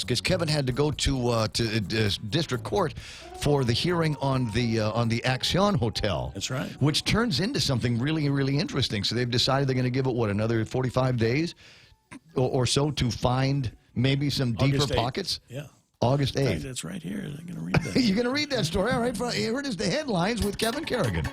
Because Kevin had to go to district court for the hearing on the Axion Hotel. That's right. Which turns into something really, really interesting. So they've decided they're going to give it, another 45 days or so to find maybe some deeper August 8th. Pockets? Yeah. August 8th. That's right here. I'm going to read that. You're going to read that story. All right. Here it is, the headlines with Kevin Kerrigan.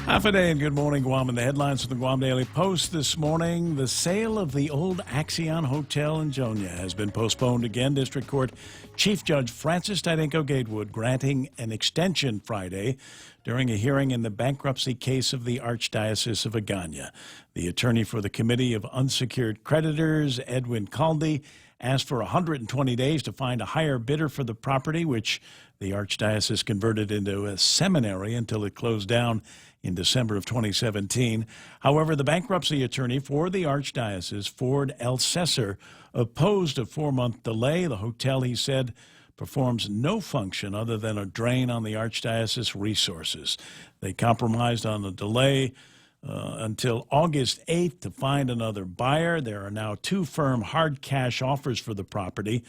Half a day and good morning, Guam. And the headlines from the Guam Daily Post this morning. The sale of the old Axion Hotel in Jonia has been postponed again. District Court Chief Judge Francis Tidenko Gatewood granting an extension Friday during a hearing in the bankruptcy case of the Archdiocese of Agana. The attorney for the Committee of Unsecured Creditors, Edwin Caldi, asked for 120 days to find a higher bidder for the property, which the Archdiocese converted into a seminary until it closed down in December of 2017. However, the bankruptcy attorney for the Archdiocese, Ford L. Sesser, opposed a 4-month delay. The hotel, he said, performs no function other than a drain on the Archdiocese resources. They compromised on the delay until August 8th to find another buyer. There are now 2 firm hard cash offers for the property.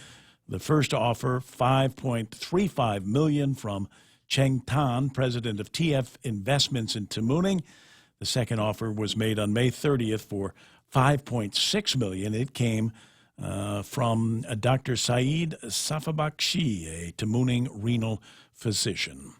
The first offer, $5.35 million from Cheng Tan, president of TF Investments in Tamuning. The second offer was made on May 30th for $5.6 million. It came from Dr. Saeed Safabakshi, a Tamuning renal physician.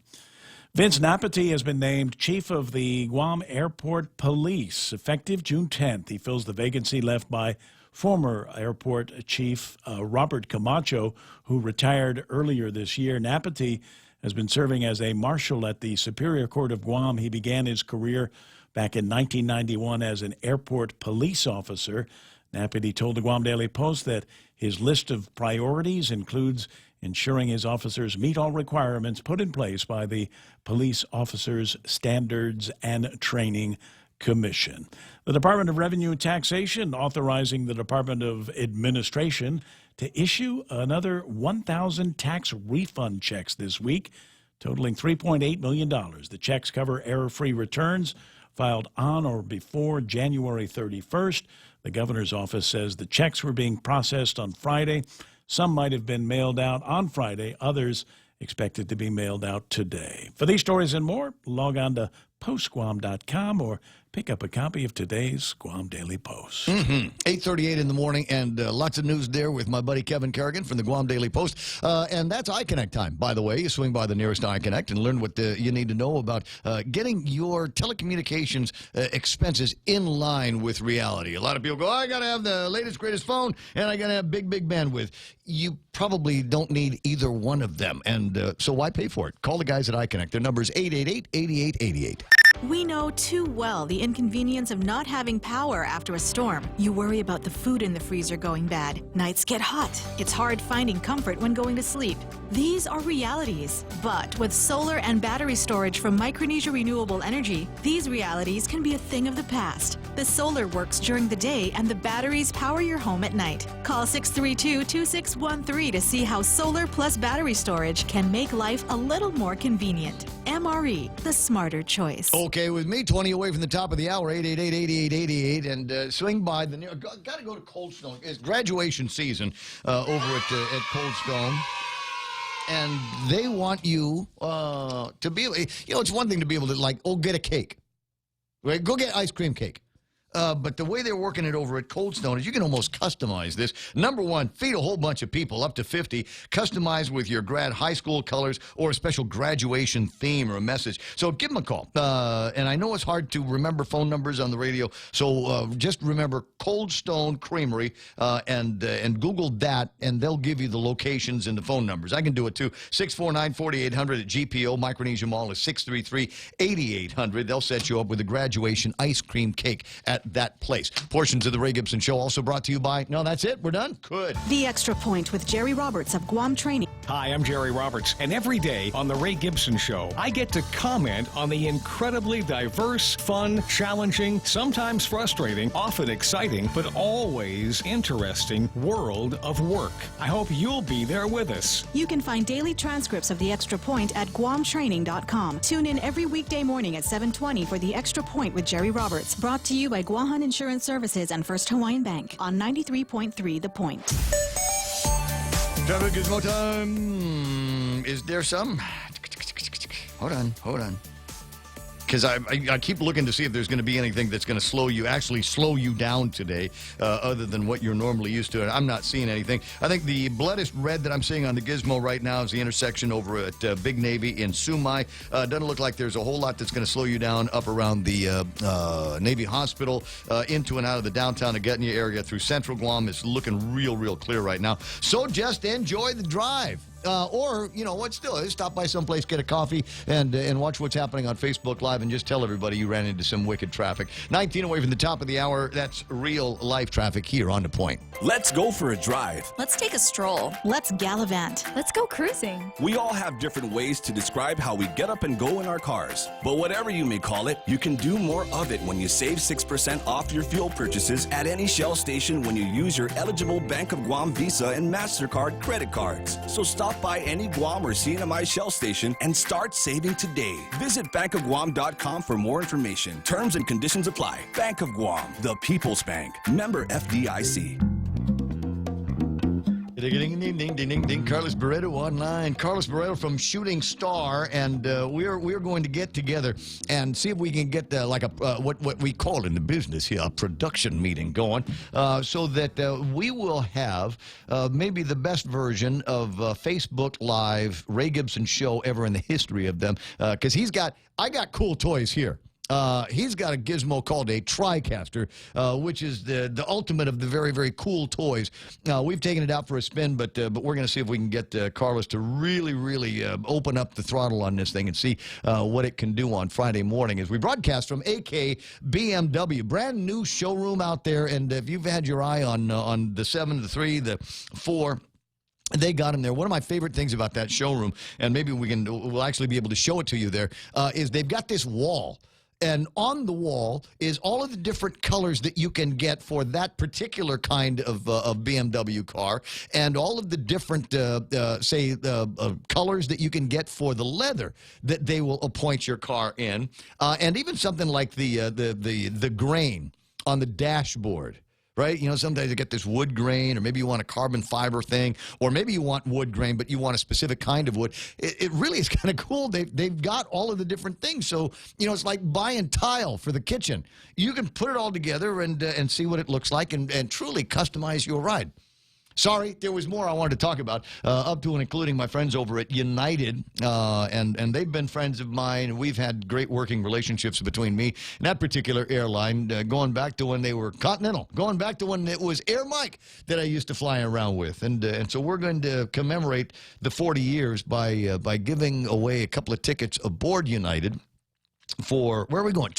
Vince Napati has been named chief of the Guam Airport Police, effective June 10th. He fills the vacancy left by former airport chief Robert Camacho, who retired earlier this year. Napati has been serving as a marshal at the Superior Court of Guam. He began his career back in 1991 as an airport police officer. Napati told the Guam Daily Post that his list of priorities includes ensuring his officers meet all requirements put in place by the Police Officers Standards and Training Commission. The Department of Revenue and Taxation authorizing the Department of Administration to issue another 1,000 tax refund checks this week, totaling $3.8 million. The checks cover error-free returns filed on or before January 31st. The governor's office says the checks were being processed on Friday. Some might have been mailed out on Friday. Others expected to be mailed out today. For these stories and more, log on to postguam.com or pick up a copy of today's Guam Daily Post. 8:38 in the morning, and lots of news there with my buddy Kevin Kerrigan from the Guam Daily Post. And that's iConnect time, by the way. You swing by the nearest iConnect and learn what you need to know about getting your telecommunications expenses in line with reality. A lot of people go, I got to have the latest, greatest phone, and I got to have big bandwidth. You probably don't need either one of them, and so why pay for it? Call the guys at iConnect. Their number is 888-8888. We know too well the inconvenience of not having power after a storm. You worry about the food in the freezer going bad. Nights get hot. It's hard finding comfort when going to sleep. These are realities. But with solar and battery storage from Micronesia Renewable Energy, these realities can be a thing of the past. The solar works during the day and the batteries power your home at night. Call 632-2613 to see how solar plus battery storage can make life a little more convenient. MRE, the smarter choice. Okay, with me, 20 away from the top of the hour, 888-8888, and swing by the near. Got to go to Cold Stone. It's graduation season over at Cold Stone, and they want you to be able. It's one thing to be able to get a cake, right? Go get ice cream cake. But the way they're working it over at Cold Stone is you can almost customize this. Number one, feed a whole bunch of people, up to 50, customize with your grad high school colors or a special graduation theme or a message. So give them a call. And I know it's hard to remember phone numbers on the radio, so just remember Cold Stone Creamery and Google that, and they'll give you the locations and the phone numbers. I can do it too. 649-4800 at GPO. Micronesia Mall is 633-8800. They'll set you up with a graduation ice cream cake at that place. Portions of the Ray Gibson Show also brought to you by... No, that's it? We're done? Good. The Extra Point with Jerry Roberts of Guam Training. Hi, I'm Jerry Roberts, and every day on The Ray Gibson Show, I get to comment on the incredibly diverse, fun, challenging, sometimes frustrating, often exciting, but always interesting world of work. I hope you'll be there with us. You can find daily transcripts of The Extra Point at guamtraining.com. Tune in every weekday morning at 7:20 for The Extra Point with Jerry Roberts, brought to you by Guahan Insurance Services and First Hawaiian Bank on 93.3 The Point. Traffic Gizmo time. Is there some? Hold on. Because I keep looking to see if there's going to be anything that's going to actually slow you down today, other than what you're normally used to. And I'm not seeing anything. I think the bloodest red that I'm seeing on the gizmo right now is the intersection over at Big Navy in Sumai. Doesn't look like there's a whole lot that's going to slow you down up around the Navy Hospital, into and out of the downtown Agutnia area through Central Guam. It's looking real clear right now. So just enjoy the drive. Or, you know what, still, stop by someplace, get a coffee, and watch what's happening on Facebook Live, and just tell everybody you ran into some wicked traffic. 19 away from the top of the hour. That's real life traffic here on The Point. Let's go for a drive. Let's take a stroll. Let's gallivant. Let's go cruising. We all have different ways to describe how we get up and go in our cars. But whatever you may call it, you can do more of it when you save 6% off your fuel purchases at any Shell station when you use your eligible Bank of Guam Visa and MasterCard credit cards. So stop by any Guam or CNMI Shell station and start saving today. Visit bankofguam.com for more information. Terms and conditions apply. Bank of Guam, the People's Bank. Member FDIC. Ding, ding, ding, ding, ding, ding. Carlos Barreto online. Carlos Barreto from Shooting Star, and we're going to get together and see if we can get what we call in the business here a production meeting going, so that we will have maybe the best version of Facebook Live Ray Gibson show ever in the history of them, because I got cool toys here. He's got a gizmo called a TriCaster, which is the ultimate of the very cool toys. We've taken it out for a spin, but we're going to see if we can get Carlos to really open up the throttle on this thing and see what it can do on Friday morning as we broadcast from AK BMW, brand new showroom out there. And if you've had your eye on the 7, the 3, the 4. They got him there. One of my favorite things about that showroom, and maybe we'll actually be able to show it to you there, is they've got this wall. And on the wall is all of the different colors that you can get for that particular kind of BMW car, and all of the different, colors that you can get for the leather that they will appoint your car in, and even something like the grain on the dashboard. Right? You know, sometimes you get this wood grain, or maybe you want a carbon fiber thing, or maybe you want wood grain, but you want a specific kind of wood. It really is kind of cool. They've got all of the different things. So, you know, it's like buying tile for the kitchen. You can put it all together and see what it looks like and truly customize your ride. Sorry, there was more I wanted to talk about, up to and including my friends over at United, and they've been friends of mine. We've had great working relationships between me and that particular airline, going back to when they were Continental, going back to when it was Air Mike that I used to fly around with. And so we're going to commemorate the 40 years by giving away a couple of tickets aboard United for, where are we going?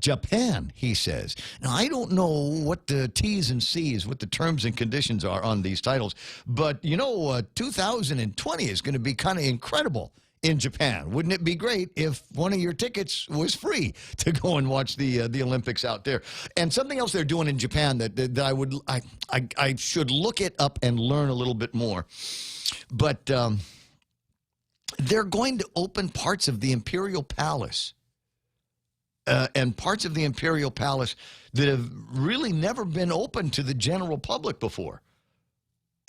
Japan, he says. Now, I don't know what the T's and C's, what the terms and conditions are on these titles, but, you know, 2020 is going to be kind of incredible in Japan. Wouldn't it be great if one of your tickets was free to go and watch the Olympics out there? And something else they're doing in Japan that I should look it up and learn a little bit more. But they're going to open parts of the Imperial Palace. And parts of the Imperial Palace that have really never been open to the general public before.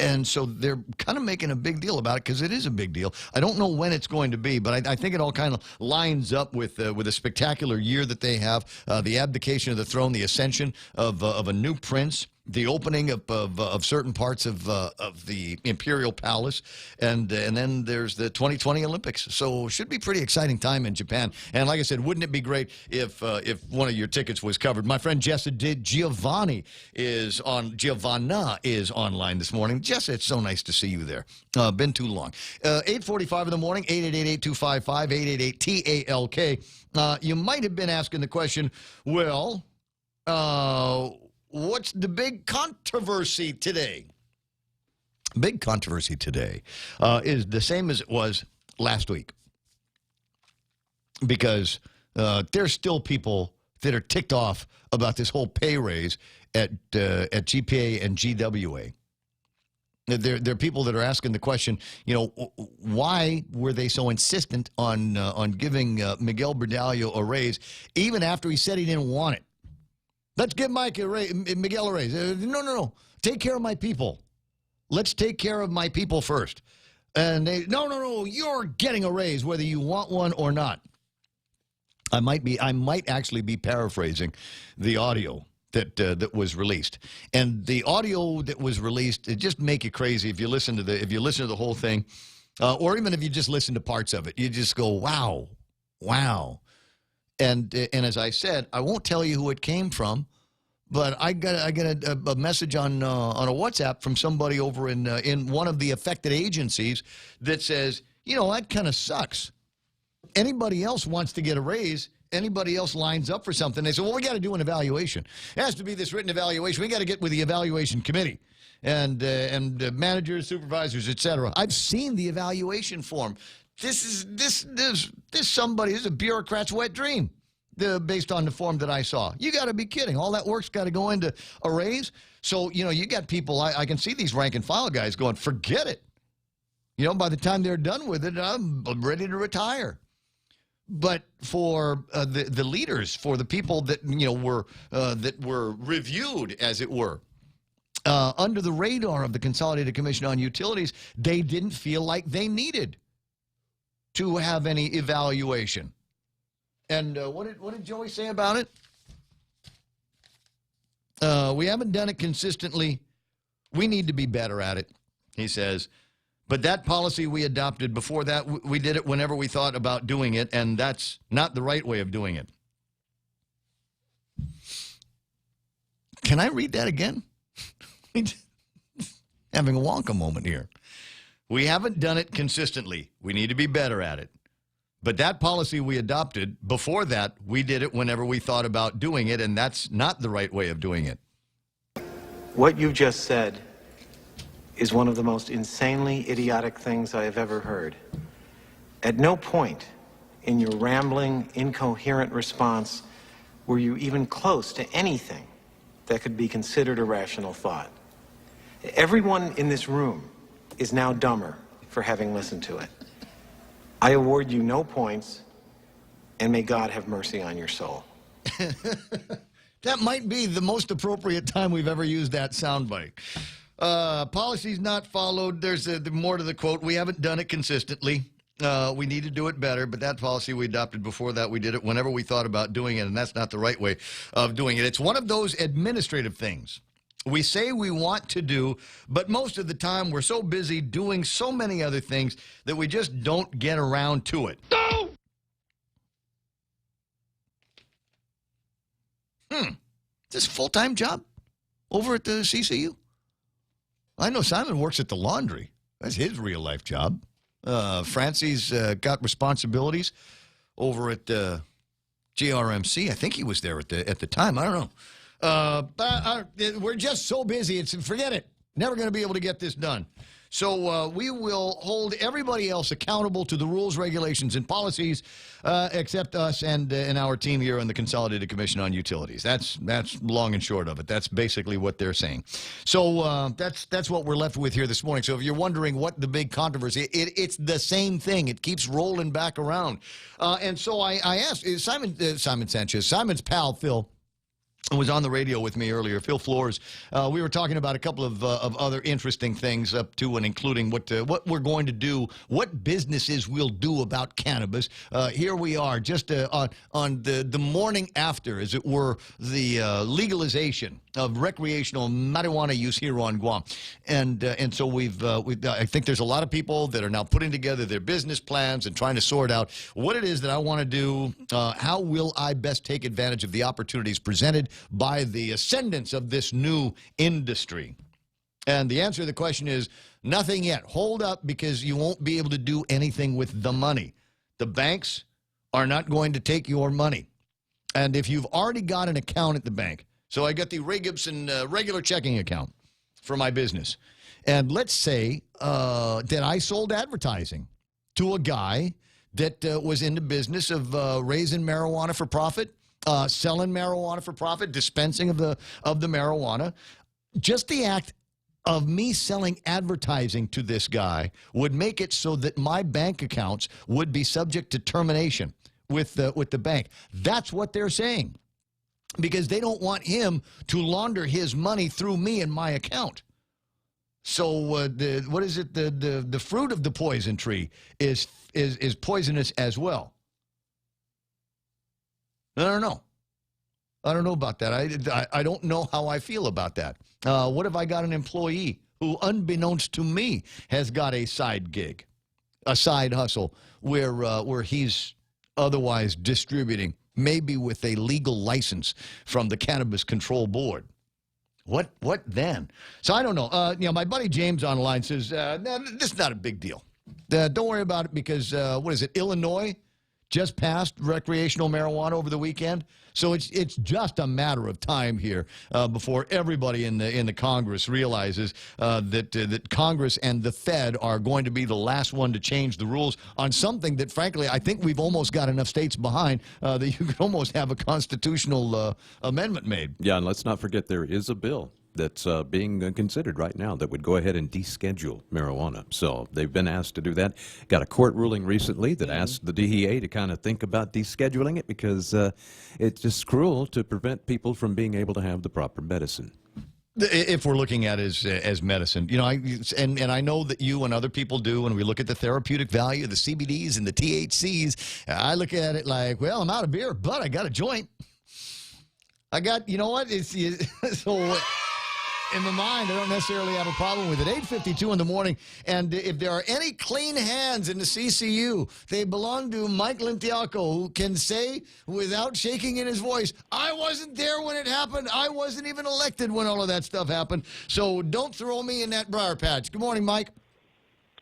And so they're kind of making a big deal about it, because it is a big deal. I don't know when it's going to be, but I think it all kind of lines up with a spectacular year that they have, the abdication of the throne, the ascension of a new prince, the opening of certain parts of the Imperial Palace, and then there's the 2020 Olympics. So should be pretty exciting time in Japan. And like I said, wouldn't it be great if one of your tickets was covered? My friend Jessa Giovanna is online this morning. Jessa, it's so nice to see you there. Been too long. 8:45 in the morning, 888-8255, 888-TALK. You might have been asking the question, well, what's the big controversy today? Big controversy today is the same as it was last week, because there's still people that are ticked off about this whole pay raise at GPA and GWA. There are people that are asking the question, why were they so insistent on giving Miguel Berdallo a raise, even after he said he didn't want it? Let's give Miguel a raise. No. Take care of my people. Let's take care of my people first. And they, no, you're getting a raise whether you want one or not. I might actually be paraphrasing the audio that was released. And the audio that was released, it just make you crazy if you listen to the whole thing, or even if you just listen to parts of it. You just go, wow. And as I said, I won't tell you who it came from. But I got a message on a WhatsApp from somebody over in one of the affected agencies that says, that kind of sucks. Anybody else wants to get a raise, anybody else lines up for something, they say, well, we got to do an evaluation. It has to be this written evaluation. We got to get with the evaluation committee and managers, supervisors, etc. I've seen the evaluation form. This is a bureaucrat's wet dream. Based on the form that I saw. You got to be kidding. All that work's got to go into a raise. So, you got people, I can see these rank and file guys going, forget it. By the time they're done with it, I'm ready to retire. But for the leaders, for the people that, were reviewed, as it were, under the radar of the Consolidated Commission on Utilities, they didn't feel like they needed to have any evaluation. And what did Joey say about it? We haven't done it consistently. We need to be better at it, he says. But that policy we adopted before that, we did it whenever we thought about doing it, and that's not the right way of doing it. Can I read that again? Having a Wonka moment here. We haven't done it consistently. We need to be better at it. But that policy we adopted, before that, we did it whenever we thought about doing it, and that's not the right way of doing it. What you just said is one of the most insanely idiotic things I have ever heard. At no point in your rambling, incoherent response were you even close to anything that could be considered a rational thought. Everyone in this room is now dumber for having listened to it. I award you no points, and may God have mercy on your soul. That might be the most appropriate time we've ever used that soundbite. Policies not followed. There's more to the quote. We haven't done it consistently. We need to do it better, but that policy we adopted before that, we did it whenever we thought about doing it, and that's not the right way of doing it. It's one of those administrative things we say we want to do, but most of the time we're so busy doing so many other things that we just don't get around to it. No! Is this a full-time job over at the CCU? I know Simon works at the laundry. That's his real-life job. Francie's got responsibilities over at GRMC. I think he was there at the time. I don't know. But we're just so busy. Forget it. Never going to be able to get this done. So we will hold everybody else accountable to the rules, regulations, and policies, except us and our team here on the Consolidated Commission on Utilities. That's long and short of it. That's basically what they're saying. So that's what we're left with here this morning. So if you're wondering what the big controversy, it's the same thing. It keeps rolling back around. And so I asked Simon Sanchez, Simon's pal Phil, was on the radio with me earlier, Phil Flores. We were talking about a couple of other interesting things, up to and including what we're going to do, what businesses we'll do about cannabis. Here we are, just on the morning after, as it were, the legalization of recreational marijuana use here on Guam, and so we've I think there's a lot of people that are now putting together their business plans and trying to sort out what it is that I want to do. How will I best take advantage of the opportunities presented by the ascendance of this new industry? And the answer to the question is nothing yet. Hold up, because you won't be able to do anything with the money. The banks are not going to take your money. And if you've already got an account at the bank, so I got the Ray Gibson regular checking account for my business. And let's say that I sold advertising to a guy that was in the business of raising marijuana for profit, selling marijuana for profit, dispensing of the marijuana. Just the act of me selling advertising to this guy would make it so that my bank accounts would be subject to termination with the bank. That's what they're saying, because they don't want him to launder his money through me and my account. So what is it? The fruit of the poison tree is poisonous as well. I don't know. I don't know about that. I don't know how I feel about that. What if I got an employee who, unbeknownst to me, has got a side gig, a side hustle, where he's otherwise distributing, maybe with a legal license from the Cannabis Control Board? What then? So I don't know. My buddy James on the line says, this is not a big deal. Don't worry about it because, what is it, Illinois just passed recreational marijuana over the weekend. So it's just a matter of time here before everybody in the Congress realizes that Congress and the Fed are going to be the last one to change the rules on something that, frankly, I think we've almost got enough states behind that you could almost have a constitutional amendment made. Yeah, and let's not forget there is a bill that's being considered right now that would go ahead and deschedule marijuana. So they've been asked to do that. Got a court ruling recently that asked the DEA to kind of think about descheduling it because it's just cruel to prevent people from being able to have the proper medicine. If we're looking at it as medicine, and I know that you and other people do, when we look at the therapeutic value of the CBDs and the THCs, I look at it like, well, I'm out of beer, but I got a joint. I got, you know what? So in my mind, I don't necessarily have a problem with it. 8:52 in the morning, and if there are any clean hands in the CCU, they belong to Mike Lintiaco, who can say without shaking in his voice, I wasn't there when it happened. I wasn't even elected when all of that stuff happened. So don't throw me in that briar patch. Good morning, Mike.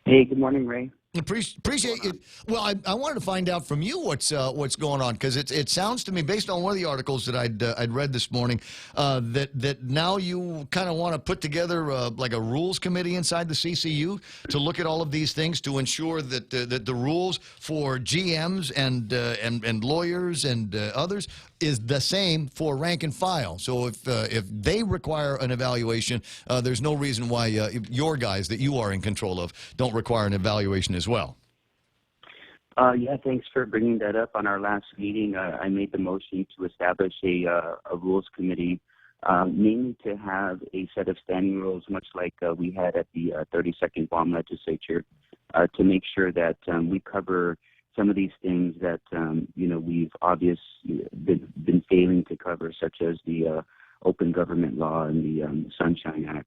Hey, good morning, Ray. Appreciate it. Well, I wanted to find out from you what's going on, because it sounds to me, based on one of the articles that I'd read this morning, that now you kind of want to put together like a rules committee inside the CCU to look at all of these things to ensure that the rules for GMs and lawyers and others is the same for rank and file. So if they require an evaluation, there's no reason why your guys that you are in control of don't require an evaluation as well. Yeah, thanks for bringing that up. On our last meeting, I made the motion to establish a rules committee, mainly to have a set of standing rules, much like we had at the 32nd Guam legislature, to make sure that we cover some of these things that we've obviously been failing to cover, such as the open government law and the Sunshine Act.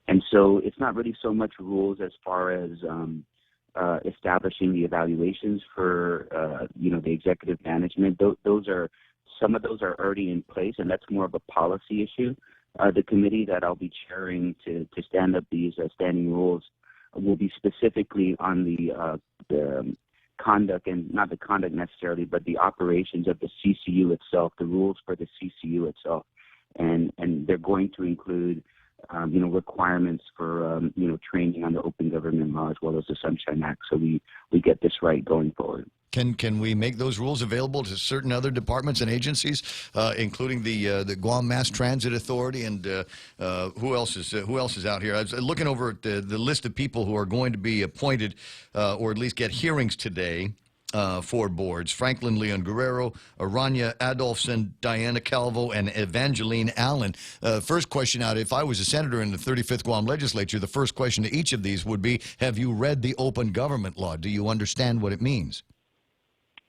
And so it's not really so much rules as far as establishing the evaluations for the executive management. Some of those are already in place, and that's more of a policy issue. The committee that I'll be chairing to stand up these standing rules will be specifically on the conduct, and not the conduct necessarily, but the operations of the CCU itself, the rules for the CCU itself, and they're going to include requirements for training on the open government law as well as the Sunshine Act, so we get this right going forward. Can we make those rules available to certain other departments and agencies, including the Guam Mass Transit Authority, and who else is out here? I was looking over at the list of people who are going to be appointed or at least get hearings today for boards: Franklin Leon Guerrero, Aranya Adolfson, Diana Calvo, and Evangeline Allen. First question out: if I was a senator in the 35th Guam legislature, the first question to each of these would be, have you read the open government law? Do you understand what it means?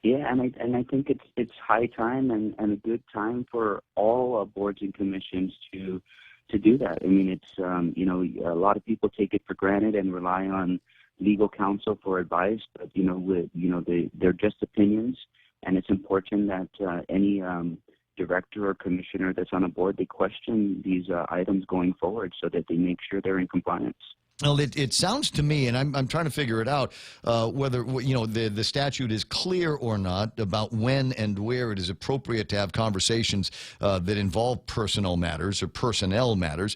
Yeah, and I think it's high time and a good time for all boards and commissions to do that. I mean, it's a lot of people take it for granted and rely on legal counsel for advice, but they're just opinions, and it's important that any director or commissioner that's on a board, they question these items going forward so that they make sure they're in compliance. Well, it sounds to me, and I'm trying to figure it out, whether the statute is clear or not about when and where it is appropriate to have conversations that involve personnel matters or personnel matters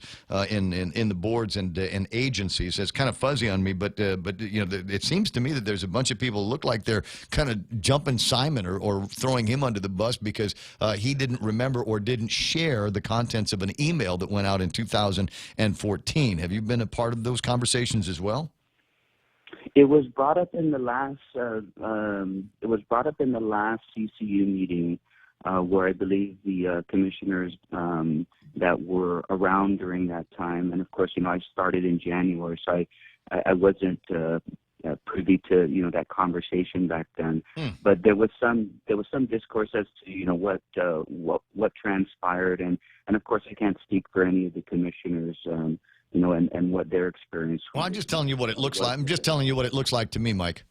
in the boards and agencies. It's kind of fuzzy on me, but it seems to me that there's a bunch of people who look like they're kind of jumping Simon or throwing him under the bus because he didn't remember or didn't share the contents of an email that went out in 2014. Have you been a part of those conversations as well? It was brought up in the last. CCU meeting, where I believe the commissioners that were around during that time, and of course, I started in January, so I wasn't privy to that conversation back then. But there was some discourse as to what transpired, and of course, I can't speak for any of the commissioners. And what their experience was. Well, I'm just telling you what it looks like. I'm just telling you what it looks like to me, Mike.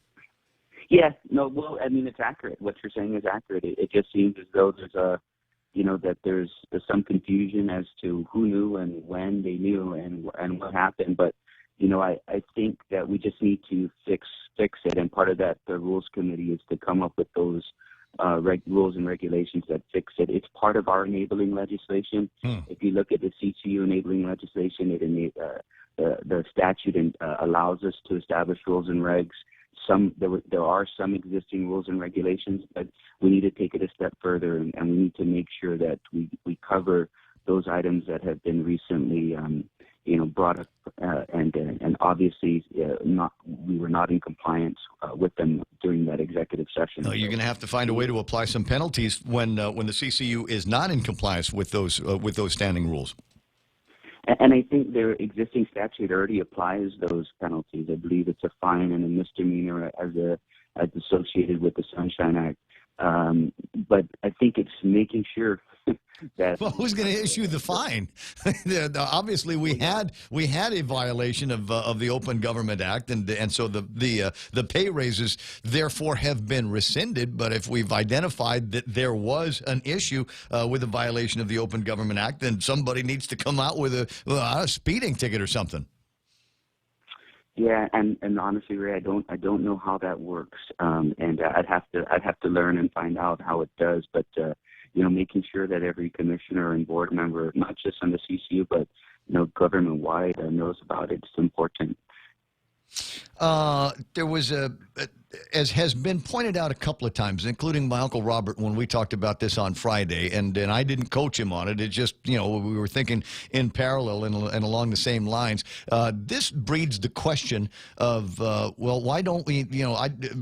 Yeah, no, well, I mean, it's accurate. What you're saying is accurate. It just seems as though there's some confusion as to who knew and when they knew and what happened. But, I think that we just need to fix it. And part of that, the Rules Committee, is to come up with those rules and regulations that fix it. It's part of our enabling legislation. If you look at the CCU enabling legislation, the statute allows us to establish rules and regs. There are some existing rules and regulations, but we need to take it a step further, and we need to make sure that we cover those items that have been recently brought up, and obviously we were not in compliance with them during that executive session. No, you're going to have to find a way to apply some penalties when the CCU is not in compliance with those standing rules. And I think their existing statute already applies those penalties. I believe it's a fine and a misdemeanor as associated with the Sunshine Act. But I think it's making sure that. Well, who's going to issue the fine? Obviously, we had a violation of the Open Government Act, and so the pay raises therefore have been rescinded. But if we've identified that there was an issue with a violation of the Open Government Act, then somebody needs to come out with a speeding ticket or something. Yeah, and honestly, Ray, I don't know how that works, and I'd have to learn and find out how it does. But making sure that every commissioner and board member, not just on the CCU, but government wide, knows about it. It's important. There was as has been pointed out a couple of times, including my Uncle Robert when we talked about this on Friday, and I didn't coach him on it. It just, we were thinking in parallel and along the same lines. This breeds the question of, why don't we,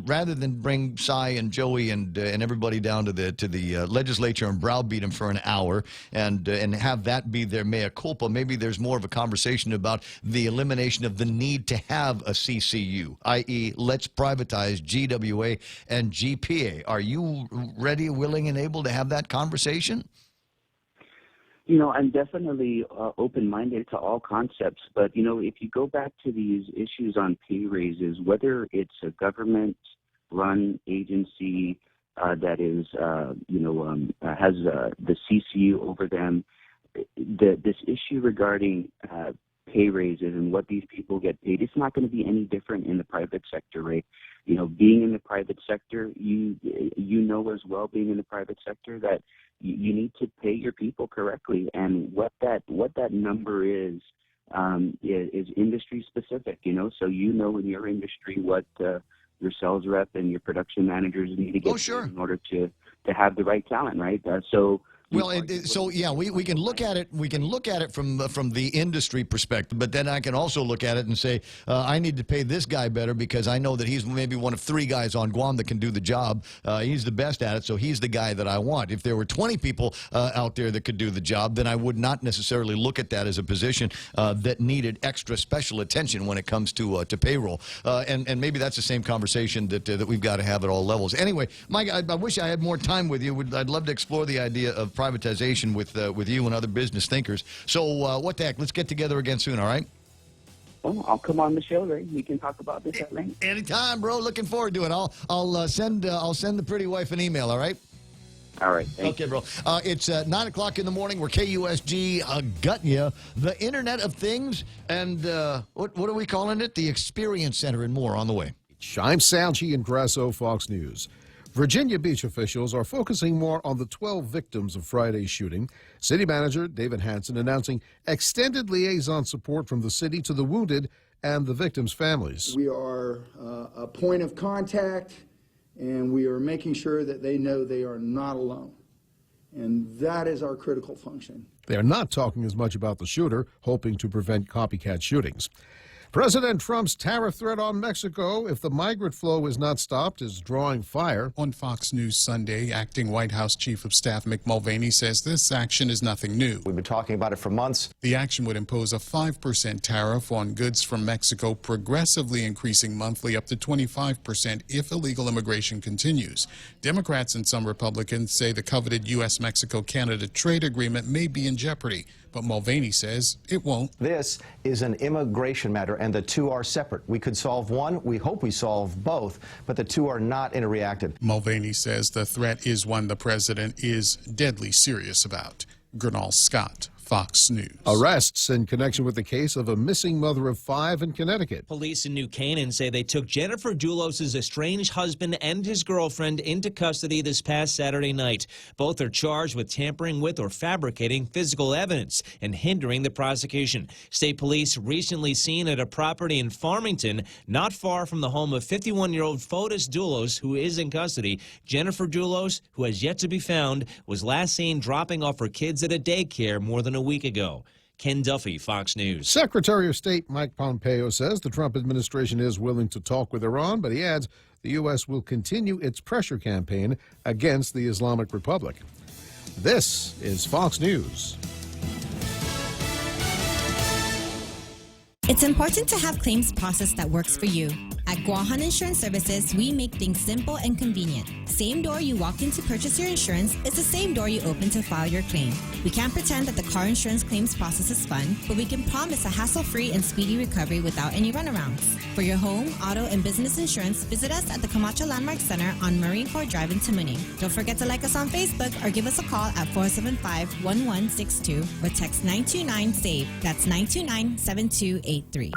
rather than bring Cy and Joey and everybody down to the legislature and browbeat them for an hour and have that be their mea culpa, maybe there's more of a conversation about the elimination of the need to have a CCU, i.e., let's privatize GWA and GPA. Are you ready, willing, and able to have that conversation? I'm definitely open-minded to all concepts, but, if you go back to these issues on pay raises, whether it's a government-run agency that is, has the CCU over them, this issue regarding pay raises and what these people get paid, it's not going to be any different in the private sector, right? Being in the private sector, you know as well, being in the private sector, that you need to pay your people correctly, and what that number is industry specific. So in your industry what your sales rep and your production managers need to get paid in order to have the right talent, right? Well, we can look at it. We can look at it from the industry perspective, but then I can also look at it and say, I need to pay this guy better because I know that he's maybe one of 3 guys on Guam that can do the job. He's the best at it, so he's the guy that I want. If there were 20 people out there that could do the job, then I would not necessarily look at that as a position that needed extra special attention when it comes to payroll. And maybe that's the same conversation that we've got to have at all levels. Anyway, Mike, I wish I had more time with you. I'd love to explore the idea of privatization with you and other business thinkers. So what the heck? Let's get together again soon, all right? Well, I'll come on the show, Ray. We can talk about this at length. Anytime, bro. Looking forward to it. I'll send the pretty wife an email, all right? All right. Thank you. Okay, bro. It's 9 o'clock in the morning. We're KUSG gutting you. The Internet of Things and what are we calling it? The Experience Center and more on the way. I'm Salchi and Grasso, Fox News. Virginia Beach officials are focusing more on the 12 victims of Friday's shooting. City Manager David Hanson announcing extended liaison support from the city to the wounded and the victims' families. We are a point of contact, and we are making sure that they know they are not alone. And that is our critical function. They are not talking as much about the shooter, hoping to prevent copycat shootings. President Trump's tariff threat on Mexico, if the migrant flow is not stopped, is drawing fire. On Fox News Sunday, acting White House Chief of Staff Mick Mulvaney says this action is nothing new. We've been talking about it for months. The action would impose a 5% tariff on goods from Mexico, progressively increasing monthly up to 25% if illegal immigration continues. Democrats and some Republicans say the coveted U.S.-Mexico-Canada trade agreement may be in jeopardy. But Mulvaney says it won't. This is an immigration matter, and the two are separate. We could solve one. We hope we solve both, but the two are not interreacted. Mulvaney says the threat is one the president is deadly serious about. Gernal Scott, Fox News. Arrests in connection with the case of a missing mother of 5 in Connecticut. Police in New Canaan say they took Jennifer Doulos' estranged husband and his girlfriend into custody this past Saturday night. Both are charged with tampering with or fabricating physical evidence and hindering the prosecution. State police recently seen at a property in Farmington, not far from the home of 51-year-old Fotis Doulos, who is in custody. Jennifer Doulos, who has yet to be found, was last seen dropping off her kids at a daycare more than a week ago. Ken Duffy, Fox News. Secretary of State Mike Pompeo says the Trump administration is willing to talk with Iran, but he adds the U.S. will continue its pressure campaign against the Islamic Republic. This is Fox News. It's important to have claims process that works for you. At Guahan Insurance Services, we make things simple and convenient. Same door you walk in to purchase your insurance is the same door you open to file your claim. We can't pretend that the car insurance claims process is fun, but we can promise a hassle-free and speedy recovery without any runarounds. For your home, auto, and business insurance, visit us at the Camacho Landmark Center on Marine Corps Drive in Tamuning. Don't forget to like us on Facebook or give us a call at 475-1162 or text 929-SAVE. That's 929-7283.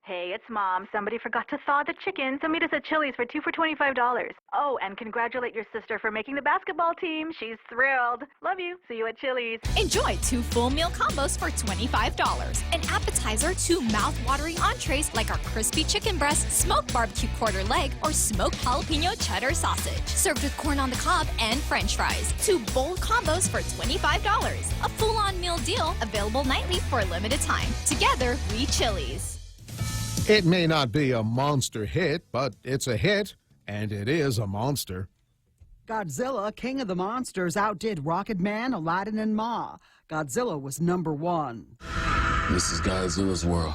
Hey, it's Mom. Somebody forgot to thaw the chicken, so meet us at Chili's for 2 for $25. Oh, and congratulate your sister for making the basketball team. She's thrilled. Love you. See you at Chili's. Enjoy 2 full meal combos for $25. An appetizer, 2 mouth-watering entrees like our crispy chicken breast, smoked barbecue quarter leg, or smoked jalapeno cheddar sausage. Served with corn on the cob and french fries. 2 bold combos for $25. A full-on meal deal available nightly for a limited time. Together, we Chili's. It may not be a monster hit, but it's a hit, and it is a monster. Godzilla, King of the Monsters, outdid Rocket Man, Aladdin, and Ma. Godzilla was #1. This is Godzilla's world.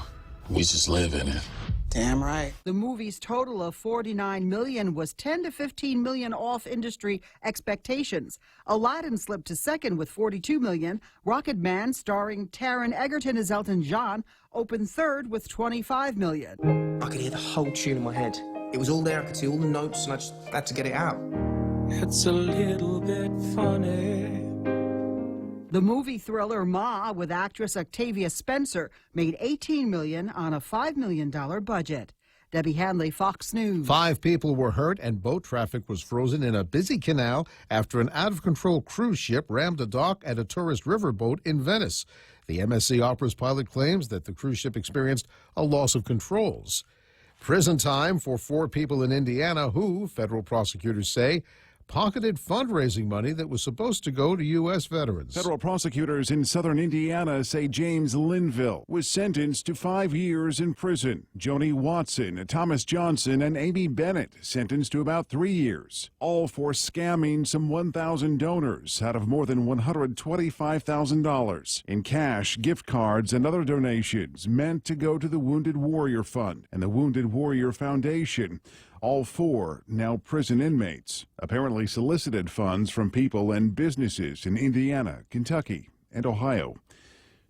We just live in it. Damn right. The movie's total of $49 million was 10 to 15 million off industry expectations. Aladdin slipped to second with $42 million. Rocket Man, starring Taron Egerton as Elton John, opened third with $25 million. I could hear the whole tune in my head. It was all there. I could see all the notes, and I just had to get it out. It's a little bit funny. The movie thriller Ma with actress Octavia Spencer made $18 million on a $5 million budget. Debbie Hanley, Fox News. 5 people were hurt and boat traffic was frozen in a busy canal after an out-of-control cruise ship rammed a dock at a tourist riverboat in Venice. The MSC Opera's pilot claims that the cruise ship experienced a loss of controls. Prison time for 4 people in Indiana who, federal prosecutors say, pocketed fundraising money that was supposed to go to U.S. veterans. Federal prosecutors in southern Indiana say James Linville was sentenced to 5 years in prison. Joni Watson, Thomas Johnson, and Amy Bennett sentenced to about 3 years, all for scamming some 1,000 donors out of more than $125,000 in cash, gift cards, and other donations meant to go to the Wounded Warrior Fund and the Wounded Warrior Foundation. All 4 now prison inmates apparently solicited funds from people and businesses in Indiana, Kentucky, and Ohio.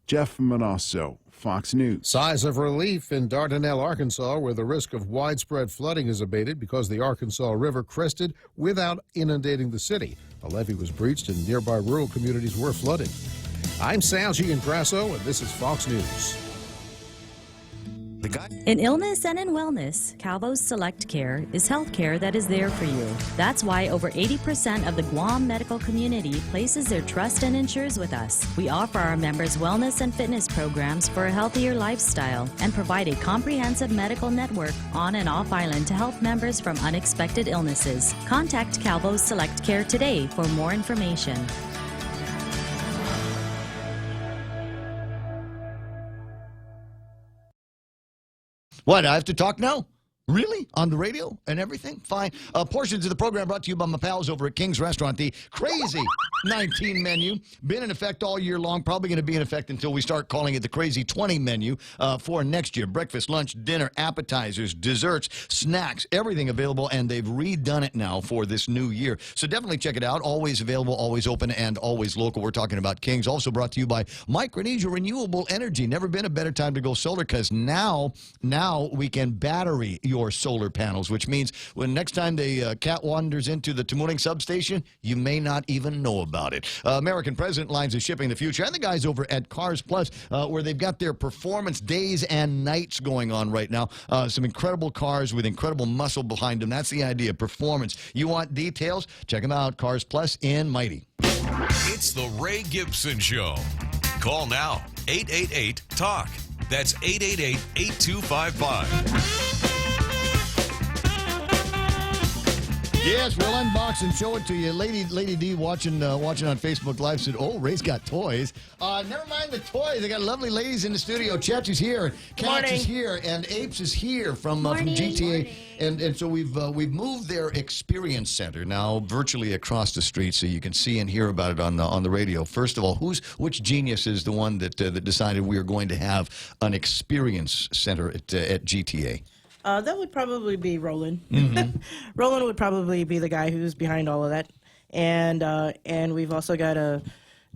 Jeff Manasso, Fox News. Sighs of relief in Dardanelle, Arkansas, where the risk of widespread flooding is abated because the Arkansas River crested without inundating the city. A levee was breached and nearby rural communities were flooded. I'm Sal Giangrasso, and this is Fox News. In illness and in wellness, Calvo's Select Care is health care that is there for you. That's why over 80% of the Guam medical community places their trust and insures with us. We offer our members wellness and fitness programs for a healthier lifestyle and provide a comprehensive medical network on and off island to help members from unexpected illnesses. Contact Calvo's Select Care today for more information. What, I have to talk now? Really? On the radio and everything? Fine. Portions of the program brought to you by my pals over at King's Restaurant. The Crazy 19 menu. Been in effect all year long. Probably going to be in effect until we start calling it the Crazy 20 menu for next year. Breakfast, lunch, dinner, appetizers, desserts, snacks, everything available. And they've redone it now for this new year. So definitely check it out. Always available, always open, and always local. We're talking about King's. Also brought to you by Micronesia Renewable Energy. Never been a better time to go solar because now we can battery your solar panels, which means when next time the cat wanders into the Tamuning substation, you may not even know about it. American President Lines is shipping the future, and the guys over at Cars Plus, where they've got their performance days and nights going on right now. Some incredible cars with incredible muscle behind them. That's the idea, performance. You want details? Check them out, Cars Plus in Mighty. It's the Ray Gibson Show. Call now, 888-TALK. That's 888-8255. Yes, we'll unbox and show it to you. Lady D watching on Facebook Live said, "Oh, Ray's got toys." Never mind the toys. They got lovely ladies in the studio. Chetch is here, Katz is here, and Apes is here from GTA. And so we've moved their experience center now virtually across the street, so you can see and hear about it on the radio. First of all, which genius is the one that decided we are going to have an experience center at GTA? That would probably be Roland. Mm-hmm. Roland would probably be the guy who's behind all of that. And we've also got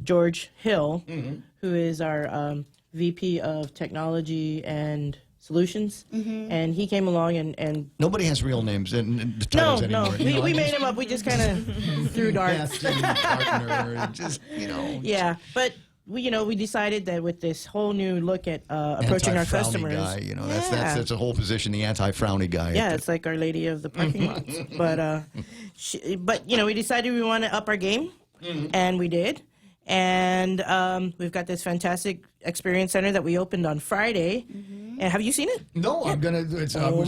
George Hill, who is our VP of Technology and Solutions. And he came along and Nobody has real names and the titles anymore. No, we made him up. We just kind of threw darts. Partner, just, Yeah, but we decided that with this whole new look at approaching our customers, guy, that's a whole position, the anti-frowny guy. Yeah, it's like Our Lady of the parking lots. But we decided we want to up our game, and we did. And we've got this fantastic experience center that we opened on Friday. And have you seen it? No, I'm gonna.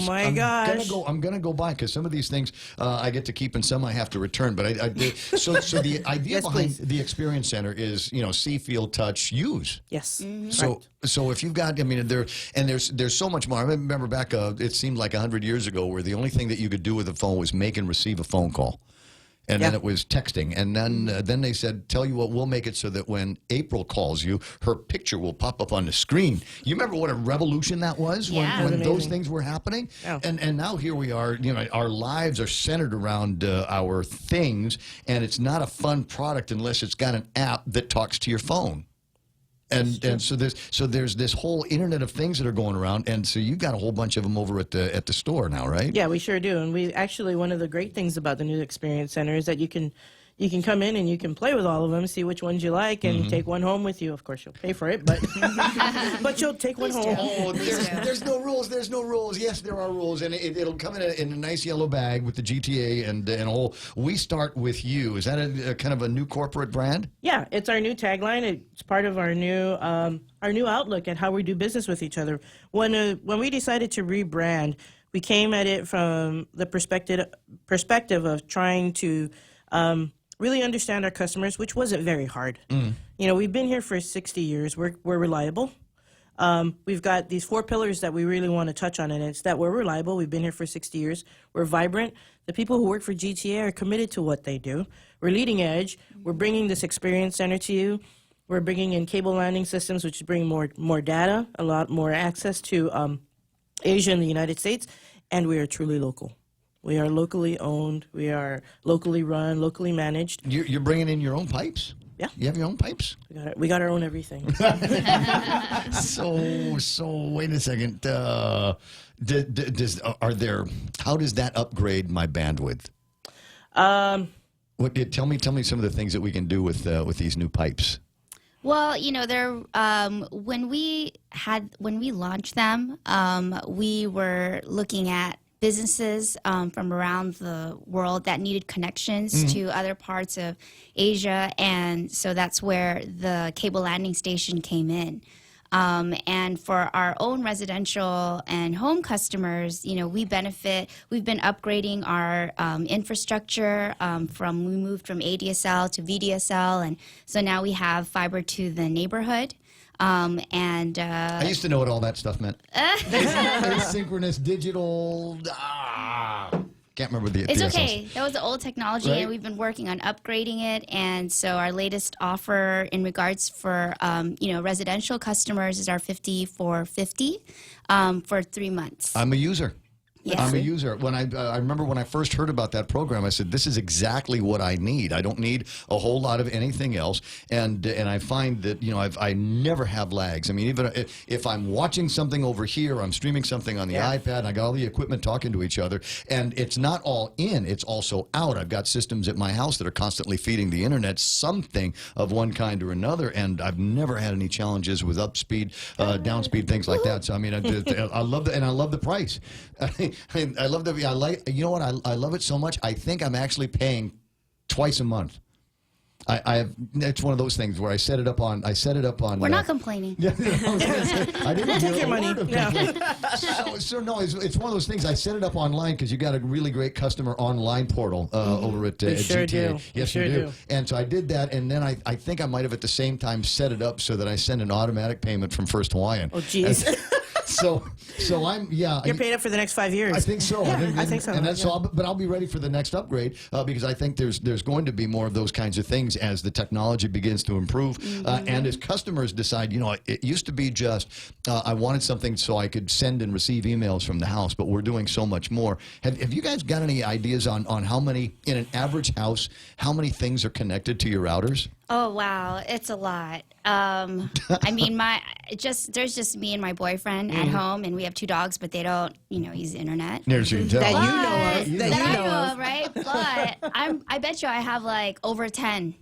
My gosh! I'm gonna go by because some of these things I get to keep and some I have to return. But I did. So the idea behind the experience center is see, feel, touch, use. Yes. So if you've got, there's so much more. I remember back, it seemed like 100 years ago, where the only thing that you could do with a phone was make and receive a phone call. And then it was texting. And then they said, tell you what, we'll make it so that when April calls you, her picture will pop up on the screen. You remember what a revolution that was when those things were happening? Oh. And now here we are, our lives are centered around our things, and it's not a fun product unless it's got an app that talks to your phone. And so there's this whole Internet of Things that are going around, and so you've got a whole bunch of them over at the store now, right? Yeah, we sure do. And we actually, one of the great things about the new experience center is that you can come in and you can play with all of them, see which ones you like, and take one home with you. Of course, you'll pay for it, but but you'll take one home. Oh, there's no rules. There's no rules. Yes, there are rules, and it'll come in a nice yellow bag with the GTA and a whole. We start with you. Is that a kind of a new corporate brand? Yeah, it's our new tagline. It's part of our new outlook at how we do business with each other. When we decided to rebrand, we came at it from the perspective of trying to really understand our customers, which wasn't very hard. We've been here for 60 years. We're reliable. We've got these 4 pillars that we really want to touch on, and it's that we're reliable. We've been here for 60 years. We're vibrant. The people who work for GTA are committed to what they do. We're leading edge. We're bringing this experience center to you. We're bringing in cable landing systems, which bring more data, a lot more access to Asia and the United States, and we are truly local. We are locally owned. We are locally run, locally managed. You're bringing in your own pipes? Yeah. You have your own pipes? We got our own everything. So wait a second. How does that upgrade my bandwidth? Tell me some of the things that we can do with these new pipes. Well, when we launched them, we were looking at businesses from around the world that needed connections to other parts of Asia, and so that's where the cable landing station came in. And for our own residential and home customers, we benefit. We've been upgrading our infrastructure we moved from ADSL to VDSL, and so now we have fiber to the neighborhood. I used to know what all that stuff meant. Asynchronous, digital. Can't remember the. It's DSLs. okay. That was the old technology, Right. and we've been working on upgrading it. And so our latest offer in regards for residential customers is our 5450 for 3 months. I'm a user. Yes. I'm a user. When I remember when I first heard about that program, I said, "This is exactly what I need. I don't need a whole lot of anything else." And I find that I never have lags. I mean, even if I'm watching something over here, I'm streaming something on the iPad, and I got all the equipment talking to each other, and it's not all in; it's also out. I've got systems at my house that are constantly feeding the internet something of one kind or another, and I've never had any challenges with up speed, down speed, things like that. So I mean, I love and I love the price. I love the. You know what? I love it so much. I think I'm actually paying twice a month. I have. It's one of those things where I set it up on. We're not complaining. I didn't Take your money. So no, it's one of those things. I set it up online because you got a really great customer online portal over at sure GTA. do. Yes, We you sure do. do. And so I did that, and then I think I might have at the same time set it up so that I send an automatic payment from First Hawaiian. Oh, jeez. So I'm You're paid up for the next 5 years. I think so. Yeah, I think so. And that's yeah. but I'll be ready for the next upgrade because I think there's going to be more of those kinds of things as the technology begins to improve and as customers decide. It used to be just I wanted something so I could send and receive emails from the house, but we're doing so much more. Have you guys got any ideas on how many in an average house, how many things are connected to your routers? Oh wow, it's a lot. I mean, there's just me and my boyfriend at home, and we have 2 dogs, but they don't, use the internet. There's your tell. That you know of. That I know of, right? But I bet you I have like over 10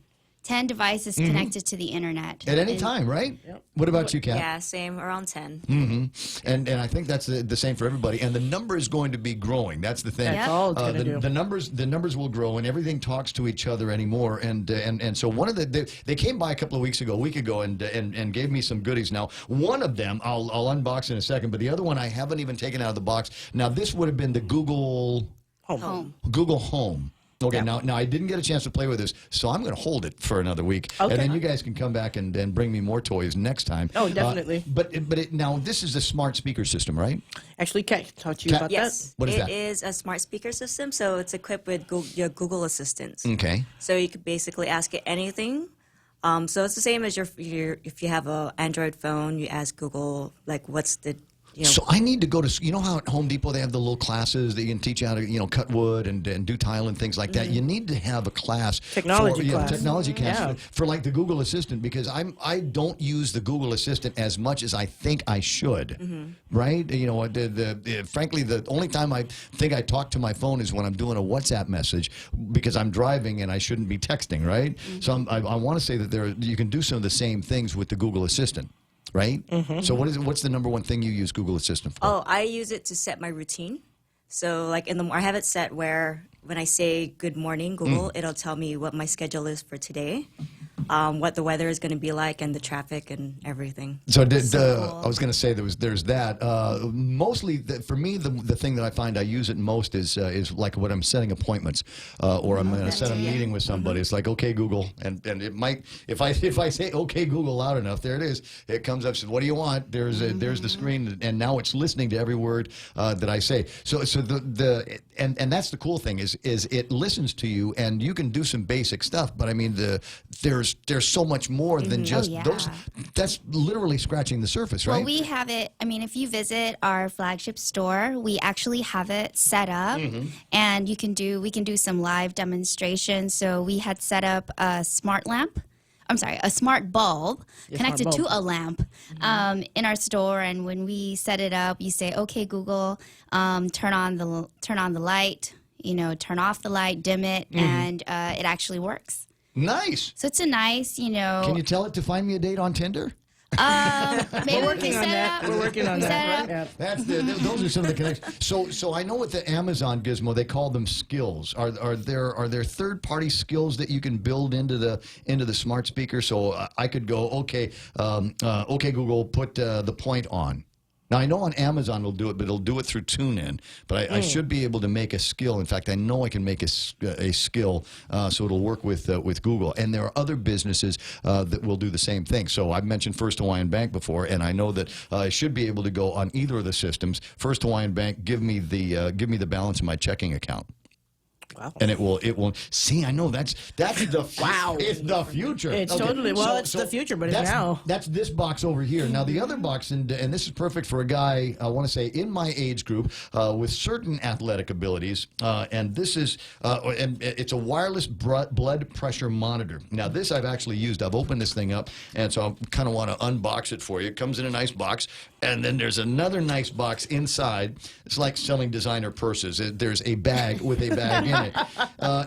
devices connected to the internet At any time, right? Yep. What about you, Kat? Yeah, same, around 10. Mm-hmm. And I think that's the same for everybody. And the number is going to be growing. That's the thing. That's all it's going to do. The numbers will grow, and everything talks to each other anymore. And so one of they came by a week ago, and gave me some goodies. Now, one of them I'll unbox in a second, but the other one I haven't even taken out of the box. Now, this would have been the Google Home. Okay, now I didn't get a chance to play with this, so I'm going to hold it for another week, Okay. and then you guys can come back and bring me more toys next time. Oh, definitely. Now this is a smart speaker system, right? Actually, Kat, talk to you about Yes, What is that? It is a smart speaker system, so it's equipped with your Google Assistant. Okay. So you could basically ask it anything. So it's the same as if you have an Android phone, you ask Google, like, what's the So I need to go to, how at Home Depot they have the little classes that you can teach you how to, cut wood and do tile and things like that. You need to have a class. Technology class. Technology class Yeah. for like the Google Assistant, because I don't use the Google Assistant as much as I think I should. Right? Frankly, the only time I think I talk to my phone is when I'm doing a WhatsApp message because I'm driving and I shouldn't be texting, right? So I want to say that you can do some of the same things with the Google Assistant. Right? So what's the number one thing you use Google Assistant for? Oh, I use it to set my routine. So like I have it set where when I say good morning Google, it'll tell me what my schedule is for today, what the weather is going to be like, and the traffic and everything. So I was going to say there's that. Mostly for me, the thing that I find I use it most is like when I'm setting appointments or I'm going to set a meeting with somebody. It's like, okay, Google, and it might if I say okay Google loud enough, there it is. It comes up, says, what do you want? There's the screen, and now it's listening to every word that I say. So and that's the cool thing is it listens to you, and you can do some basic stuff. But I mean there's so much more than just those. That's literally scratching the surface, right? Well, we have it. I mean, if you visit our flagship store, we actually have it set up, and we can do some live demonstrations. So we had set up a smart bulb connected to a lamp in our store. And when we set it up, you say, "Okay, Google, turn on the light." turn off the light, dim it, and it actually works. Nice. So it's a nice, Can you tell it to find me a date on Tinder? Maybe We're working on that. We're working on that. Yeah. Those are some of the connections. So I know with the Amazon gizmo, they call them skills. Are there third-party skills that you can build into the smart speaker? So I could go, okay, Google, put the point on. Now, I know on Amazon it'll do it, but it'll do it through TuneIn. But I should be able to make a skill. In fact, I know I can make a skill, so it'll work with Google. And there are other businesses that will do the same thing. So I've mentioned First Hawaiian Bank before, and I know that I should be able to go on either of the systems. First Hawaiian Bank, give me the balance of my checking account. Wow. And it will. See, I know that's the wow. It's the future. It's okay. totally it's the future, but it's now. That's this box over here. Now the other box, and this is perfect for a guy. I want to say in my age group with certain athletic abilities. And this is and it's a wireless blood pressure monitor. Now this I've actually used. I've opened this thing up, and so I kind of want to unbox it for you. It comes in a nice box, and then there's another nice box inside. It's like selling designer purses. There's a bag with a bag in it.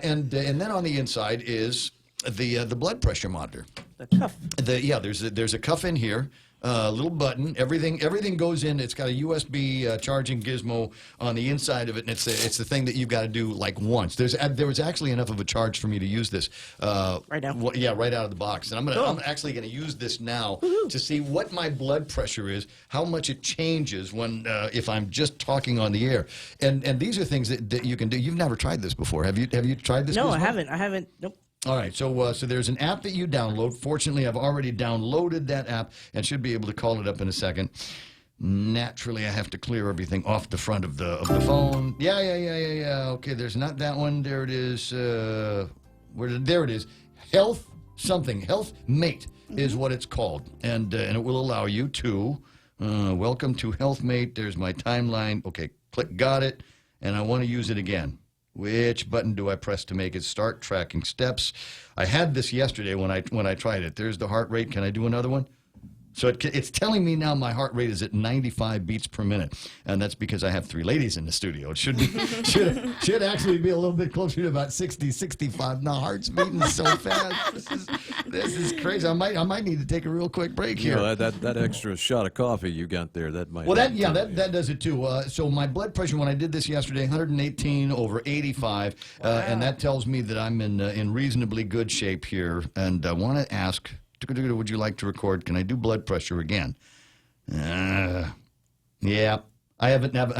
And then on the inside is the blood pressure monitor. The cuff. There's a cuff in here. Little button. Everything goes in. It's got a USB charging gizmo on the inside of it, and it's the thing that you've got to do like once. There was actually enough of a charge for me to use this right now. Right out of the box. And I'm actually going to use this now to see what my blood pressure is, how much it changes when if I'm just talking on the air. And these are things that you can do. You've never tried this before, have you? Have you tried this? No, gizmo? I haven't. Nope. All right, so there's an app that you download. Fortunately, I've already downloaded that app and should be able to call it up in a second. Naturally, I have to clear everything off the front of the phone. Yeah. Okay, there's not that one. There it is. There it is. Health Mate is what it's called, and it will allow you to welcome to Health Mate. There's my timeline. Okay, click. Got it, and I want to use it again. Which button do I press to make it start tracking steps? I had this yesterday when I tried it. There's the heart rate. Can I do another one? So it's telling me now my heart rate is at 95 beats per minute, and that's because I have 3 ladies in the studio. It should be should actually be a little bit closer to about 60, 65. Now heart's beating so fast. This is crazy. I might need to take a real quick break here. You know, that extra shot of coffee you got there, that might. Well, that does it too. So my blood pressure when I did this yesterday, 118 over 85, and that tells me that I'm in reasonably good shape here. And I want to ask. Would you like to record? Can I do blood pressure again? Yeah. I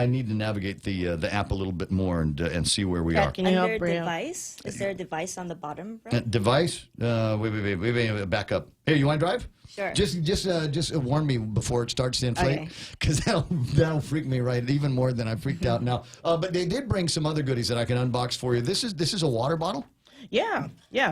need to navigate the app a little bit more and see where we are. Under device, is there a device on the bottom? Device? Wait, back up. Here, you want to drive? Sure. Just warn me before it starts to inflate, because that'll freak me right even more than I freaked out now. But they did bring some other goodies that I can unbox for you. This is a water bottle. Yeah.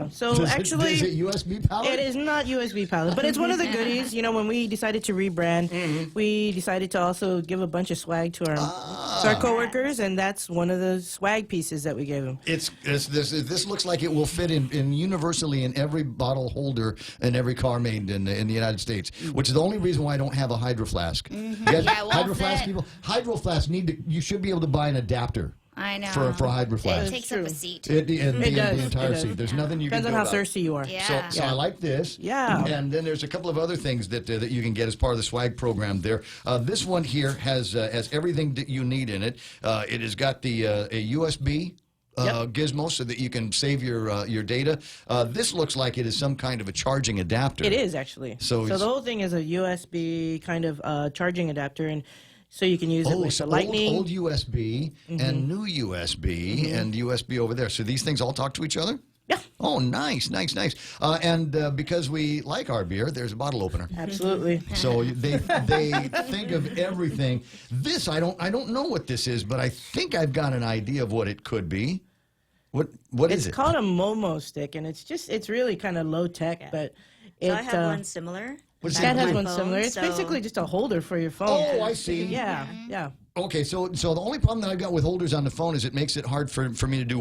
So is actually, is it USB powered? It is not USB powered, but it's one of the goodies. You know, when we decided to rebrand, we decided to also give a bunch of swag to our coworkers, and that's one of the swag pieces that we gave them. This looks like it will fit in universally in every bottle holder in every car made in the United States, which is the only reason why I don't have a Hydro Flask. You guys, Hydro Flask people, Hydro Flask you should be able to buy an adapter. I know. For a Hydro Flask. It takes up a seat. The entire seat. There's nothing you Depends can do on how about thirsty you are. Yeah. So I like this. Yeah. And then there's a couple of other things that you can get as part of the swag program there. This one here has everything that you need in it. It has got the a USB gizmo so that you can save your data. This looks like it is some kind of a charging adapter. It is actually. So the whole thing is a USB kind of charging adapter, and so you can use it with the lightning. Old USB and new USB and USB over there. So these things all talk to each other? Yeah. Oh, nice. And because we like our beer, there's a bottle opener. Absolutely. So they think of everything. This I don't know what this is, but I think I've got an idea of what it could be. What is it? It's called a Momo stick, and it's really kind of low tech, but I have one similar. Cat has one similar. It's basically just a holder for your phone. Oh, I see. Yeah. Okay, so the only problem that I've got with holders on the phone is it makes it hard for me to do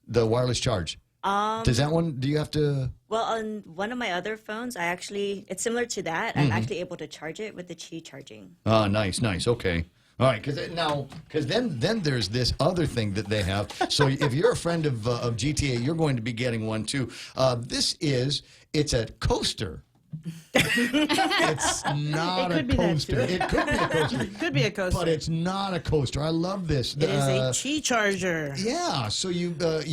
the wireless charge. Does that one, do you have to? Well, on one of my other phones, it's similar to that. I'm actually able to charge it with the Qi charging. Ah, nice. Okay. All right, because then there's this other thing that they have. So if you're a friend of GTA, you're going to be getting one too. It's a coaster. It's not a coaster. It could be a coaster. It could be a coaster. But it's not a coaster. I love this. It is a Qi charger. Yeah, so you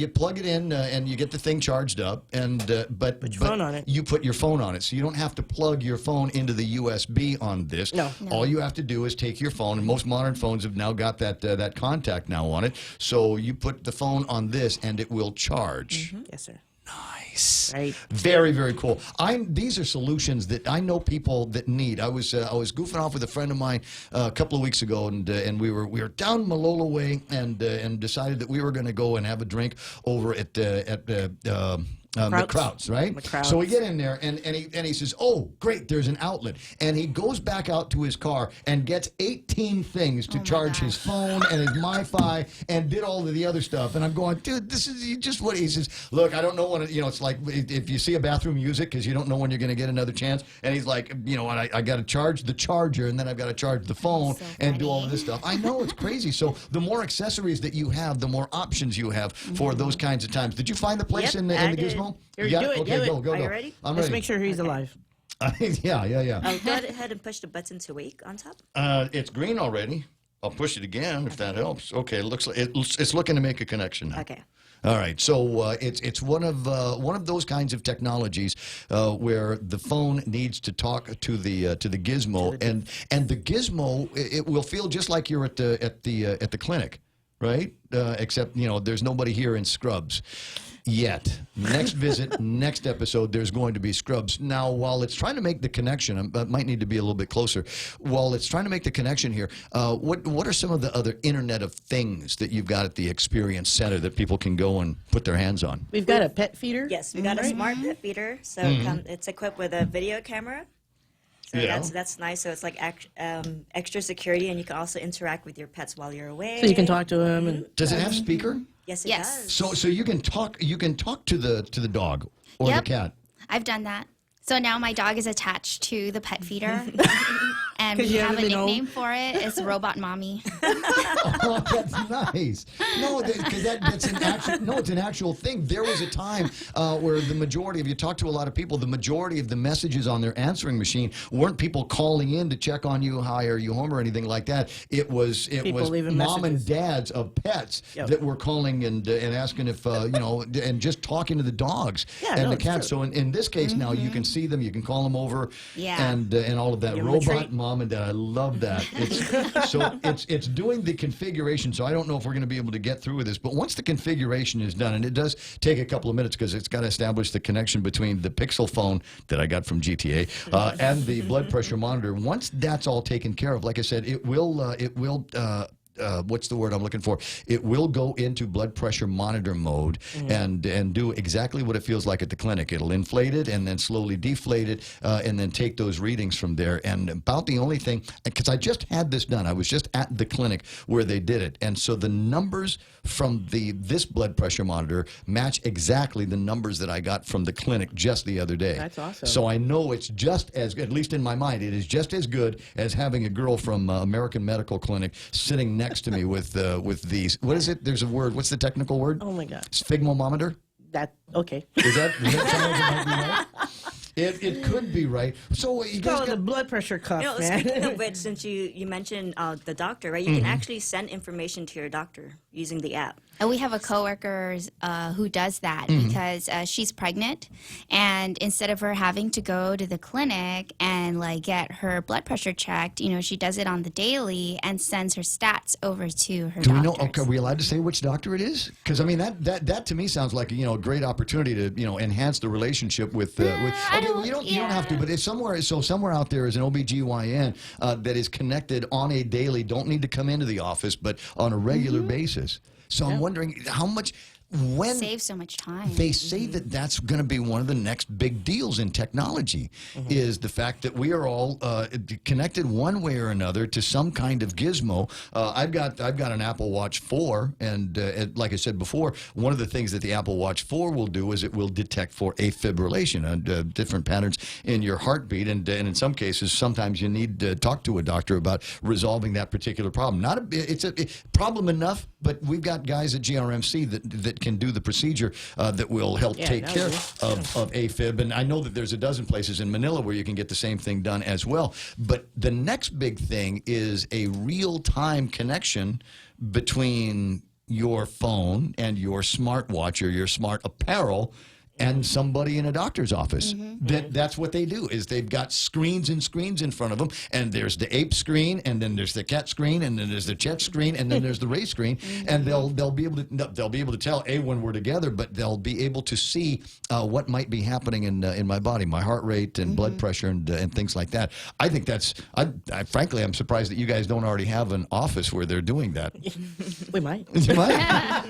plug it in and you get the thing charged up, and but put your phone on it. You put your phone on it, so you don't have to plug your phone into the USB on this. No. All you have to do is take your phone, and most modern phones have now got that contact now on it. So you put the phone on this, and it will charge. Mm-hmm. Yes, sir. Nice. Right. Very, very cool. These are solutions that I know people that need. I was goofing off with a friend of mine a couple of weeks ago, and we were down Malolo Way and decided that we were going to go and have a drink over at McCrouts, right? McCrouts. So we get in there, and he says, "Oh, great, there's an outlet." And he goes back out to his car and gets 18 things to charge his phone and his Wi-Fi and did all of the other stuff. And I'm going, dude, this is just what he says. Look, I don't know when it's like if you see a bathroom music because you don't know when you're going to get another chance. And he's like, I got to charge the charger, and then I've got to charge the phone and do all of this stuff. I know, it's crazy. So the more accessories that you have, the more options you have for those kinds of times. Did you find the place in the Gizmo? Here, Yeah? do it, Okay, do it. go. Are you ready? I'm Let's ready. make sure he's alive. Yeah. Go ahead and push the button to wake on top. It's green already. I'll push it again if that helps. Okay, it looks like it's looking to make a connection now. Okay. All right, so it's one of those kinds of technologies where the phone needs to talk to the gizmo, and the gizmo it will feel just like you're at the clinic, right? Except there's nobody here in scrubs. Yet. Next visit, next episode, there's going to be scrubs. Now, while it's trying to make the connection, I might need to be a little bit closer. While it's trying to make the connection here, what are some of the other Internet of Things that you've got at the Experience Center that people can go and put their hands on? We've got a pet feeder. Yes, we got a smart pet feeder. So it's equipped with a video camera. So that's nice. So it's like extra security, and you can also interact with your pets while you're away. So you can talk to them. And does it have speaker? Yes, it does. So you can talk to the dog or the cat. I've done that. So now my dog is attached to the pet feeder. And we you have a haven't been nickname for it. It's Robot Mommy. Oh, that's nice. No, because it's an actual thing. There was a time where the majority, if you talk to a lot of people, the majority of the messages on their answering machine weren't people calling in to check on you, hi, are you home, or anything like that. It was mom and dads of pets that were calling and asking if and just talking to the dogs and the cats. So in this case now you can see them, you can call them over, and all of that. Robot mom and dad, I love that. It's doing the configuration. So I don't know if we're going to be able to get through with this, but once the configuration is done, and it does take a couple of minutes because it's got to establish the connection between the Pixel phone that I got from GTA and the blood pressure monitor. Once that's all taken care of, like I said, it will what's the word I'm looking for? It will go into blood pressure monitor mode and do exactly what it feels like at the clinic. It'll inflate it and then slowly deflate it and then take those readings from there. And about the only thing, because I just had this done, I was just at the clinic where they did it. And so the numbers from this blood pressure monitor match exactly the numbers that I got from the clinic just the other day. That's awesome. So I know it's just as good, at least in my mind, it is just as good as having a girl from American Medical Clinic sitting next to me with these. What is it? There's a word. What's the technical word? Oh my God. Sphygmometer? Okay. Does that sound like it might be right? It could be right. So you guys got the blood pressure cuff, man. Speaking of which, since you mentioned the doctor, right? You can actually send information to your doctor using the app. And we have a coworker who does that because she's pregnant, and instead of her having to go to the clinic and get her blood pressure checked, she does it on the daily and sends her stats over to her. Do we know? Okay, are we allowed to say which doctor it is? Because I mean that to me sounds like a great opportunity to enhance the relationship with. You don't have to, but if somewhere out there is an OBGYN that is connected on a daily, don't need to come into the office, but on a regular basis. So I'm wondering how much. when Save so much time. they say that that's going to be one of the next big deals in technology, is the fact that we are all connected one way or another to some kind of gizmo. I've got an Apple Watch 4, and like I said before, one of the things that the Apple Watch 4 will do is it will detect for afibrillation and different patterns in your heartbeat, and in some cases, sometimes you need to talk to a doctor about resolving that particular problem. It's a problem enough, but we've got guys at GRMC that can do the procedure that will help take care of AFib. And I know that there's a dozen places in Manila where you can get the same thing done as well. But the next big thing is a real-time connection between your phone and your smartwatch or your smart apparel and somebody in a doctor's office. That's what they do, is they've got screens and screens in front of them, and there's the ape screen, and then there's the cat screen, and then there's the Chet screen, and then there's the Ray screen, and they'll be able to tell when we're together, but they'll be able to see what might be happening in my body, my heart rate and blood pressure and things like that. I think that's frankly, I'm surprised that you guys don't already have an office where they're doing that. We might. You might.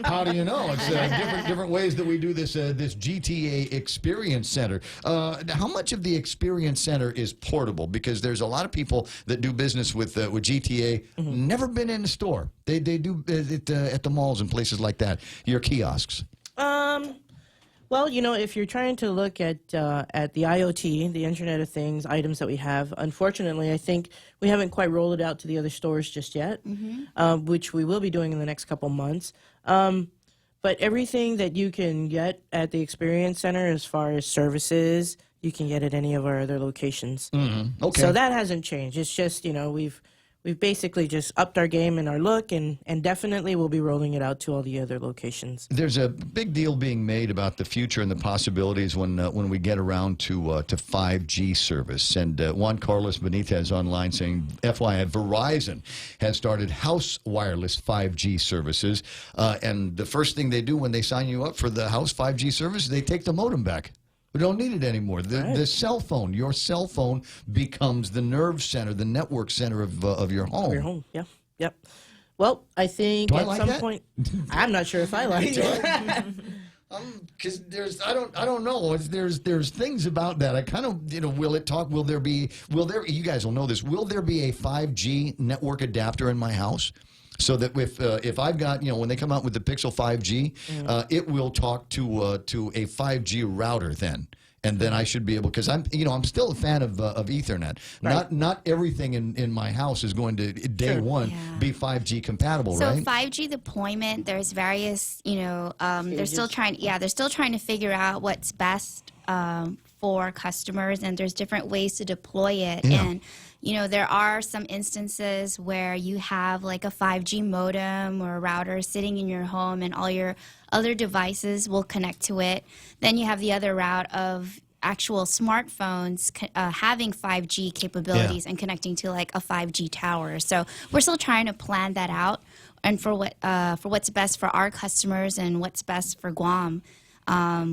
How do you know? It's different ways that we do this GTA Experience Center. How much of the Experience Center is portable? Because there's a lot of people that do business with GTA, never been in a store. They do it at the malls and places like that. Your kiosks. Well, if you're trying to look at the IoT, the Internet of Things items that we have, unfortunately, I think we haven't quite rolled it out to the other stores just yet, which we will be doing in the next couple months. But everything that you can get at the Experience Center as far as services, you can get at any of our other locations. Okay. So that hasn't changed. It's just, we've basically just upped our game and our look, and definitely we'll be rolling it out to all the other locations. There's a big deal being made about the future and the possibilities when we get around to 5G service. And Juan Carlos Benitez online saying, FYI, Verizon has started house wireless 5G services. And the first thing they do when they sign you up for the house 5G service, they take the modem back. We don't need it anymore. The cell phone, your cell phone becomes the nerve center, the network center of your home. Your home, yeah. Yep. Well, I think at some point, I'm not sure if I like it. Because I don't know. There's things about that. I kind of, will you guys will know this, will there be a 5G network adapter in my house? So that if I've got, when they come out with the Pixel 5G, it will talk to a 5G router then. And then I should be able, because I'm still a fan of Ethernet. Right. Not everything in my house is going to day one be 5G compatible, so right? So 5G deployment, there's various, they're still trying to figure out what's best for customers, and there's different ways to deploy it. Yeah. And there are some instances where you have like a 5G modem or a router sitting in your home and all your other devices will connect to it. Then you have the other route of actual smartphones having 5G capabilities and connecting to like a 5G tower. So we're still trying to plan that out, and for what's best for our customers and what's best for Guam.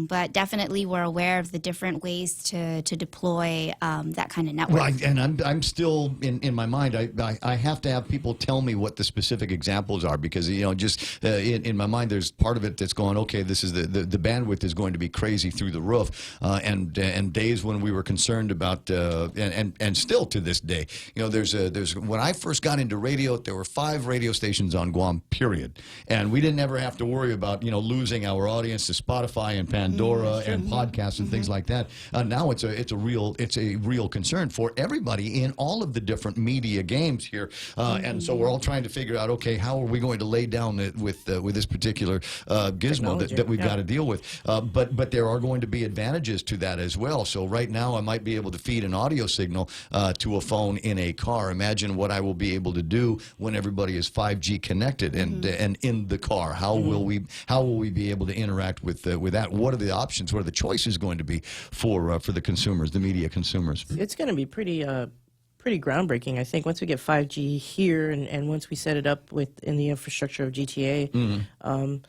But definitely we're aware of the different ways to deploy that kind of network. Well, and I'm still, in my mind, I have to have people tell me what the specific examples are, because, just in my mind, there's part of it that's going, okay, this is the bandwidth is going to be crazy through the roof. And days when we were concerned about, and still to this day, there's when I first got into radio, there were 5 radio stations on Guam, period. And we didn't ever have to worry about, losing our audience to Spotify and Pandora and podcasts and things like that. Now it's a real concern for everybody in all of the different media games here, and so we're all trying to figure out, okay, how are we going to lay down with this particular gizmo that we've got to deal with? But there are going to be advantages to that as well. So right now I might be able to feed an audio signal to a phone in a car. Imagine what I will be able to do when everybody is 5G connected and in the car. How will we be able to interact with that? What are the options? What are the choices going to be for the consumers, the media consumers? It's going to be pretty groundbreaking, I think, once we get 5G here and once we set it up in the infrastructure of GTA.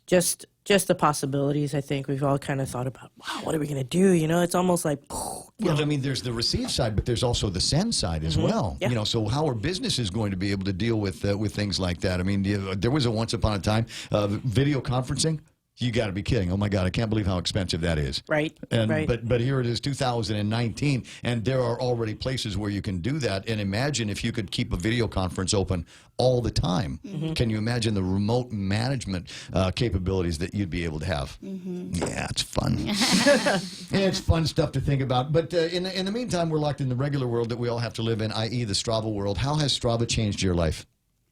Just the possibilities. I think we've all kind of thought about, wow, what are we going to do? It's almost like Well, I mean, there's the receive side, but there's also the send side as well. Yeah. You know, so how are businesses going to be able to deal with things like that? I mean, there was a once upon a time video conferencing. You got to be kidding! Oh my God, I can't believe how expensive that is. Right. And right. but here it is, 2019, and there are already places where you can do that. And imagine if you could keep a video conference open all the time. Can you imagine the remote management capabilities that you'd be able to have? Yeah, it's fun. It's fun stuff to think about. But in the meantime, we're locked in the regular world that we all have to live in, i.e., the Strava world. How has Strava changed your life?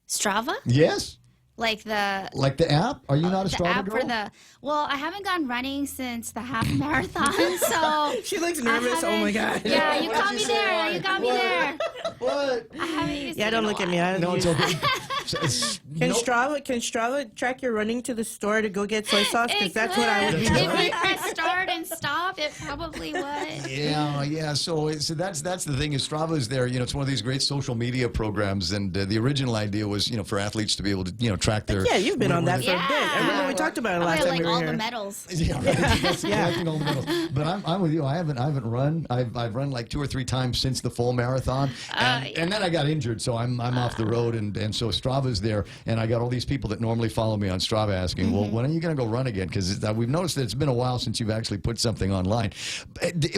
Strava? Yes. Like the app? Are you not a the Strava app girl? for the I haven't gone running since the half marathon, so She looks nervous. Oh my God. Yeah, you got me there. You got me there. What? I haven't used Yeah, it don't in a look at me. while. I No, it's okay. Can Strava track your running to the store to go get soy sauce? Because that's what I would be If doing. we press start and stop, it probably would. Yeah. So that's the thing is Strava is there. You know, it's one of these great social media programs, and the original idea was for athletes to be able to track their. Yeah, you've been on that for a Yeah. bit. I remember we talked about it last time like we were all here. the medals. Yeah, right. That's collecting all the medals. But I'm with you. I haven't run. I've run like 2 or 3 times since the full marathon, and then I got injured, so I'm off the road, and so Strava's there, and I got all these people that normally follow me on Strava asking, well, when are you going to go run again? Because we've noticed that it's been a while since you've actually put something online.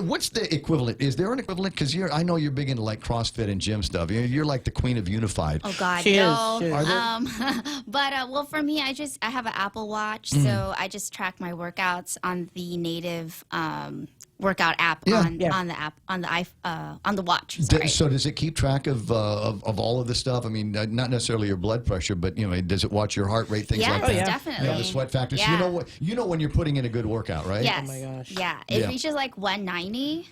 What's the equivalent? Is there an equivalent? Because I know you're big into like CrossFit and gym stuff. You're like the queen of unified. Oh God, She no. is. But for me, I have an Apple Watch, so I just track my workouts on the native workout app on the app on the watch. Sorry. So does it keep track of all of the stuff? I mean, not necessarily your blood pressure, but does it watch your heart rate, things Yes, like that? definitely. The sweat factors. Yeah. You know when you're putting in a good workout, right? Yes. Oh my gosh. Yeah. It Yeah. reaches like 190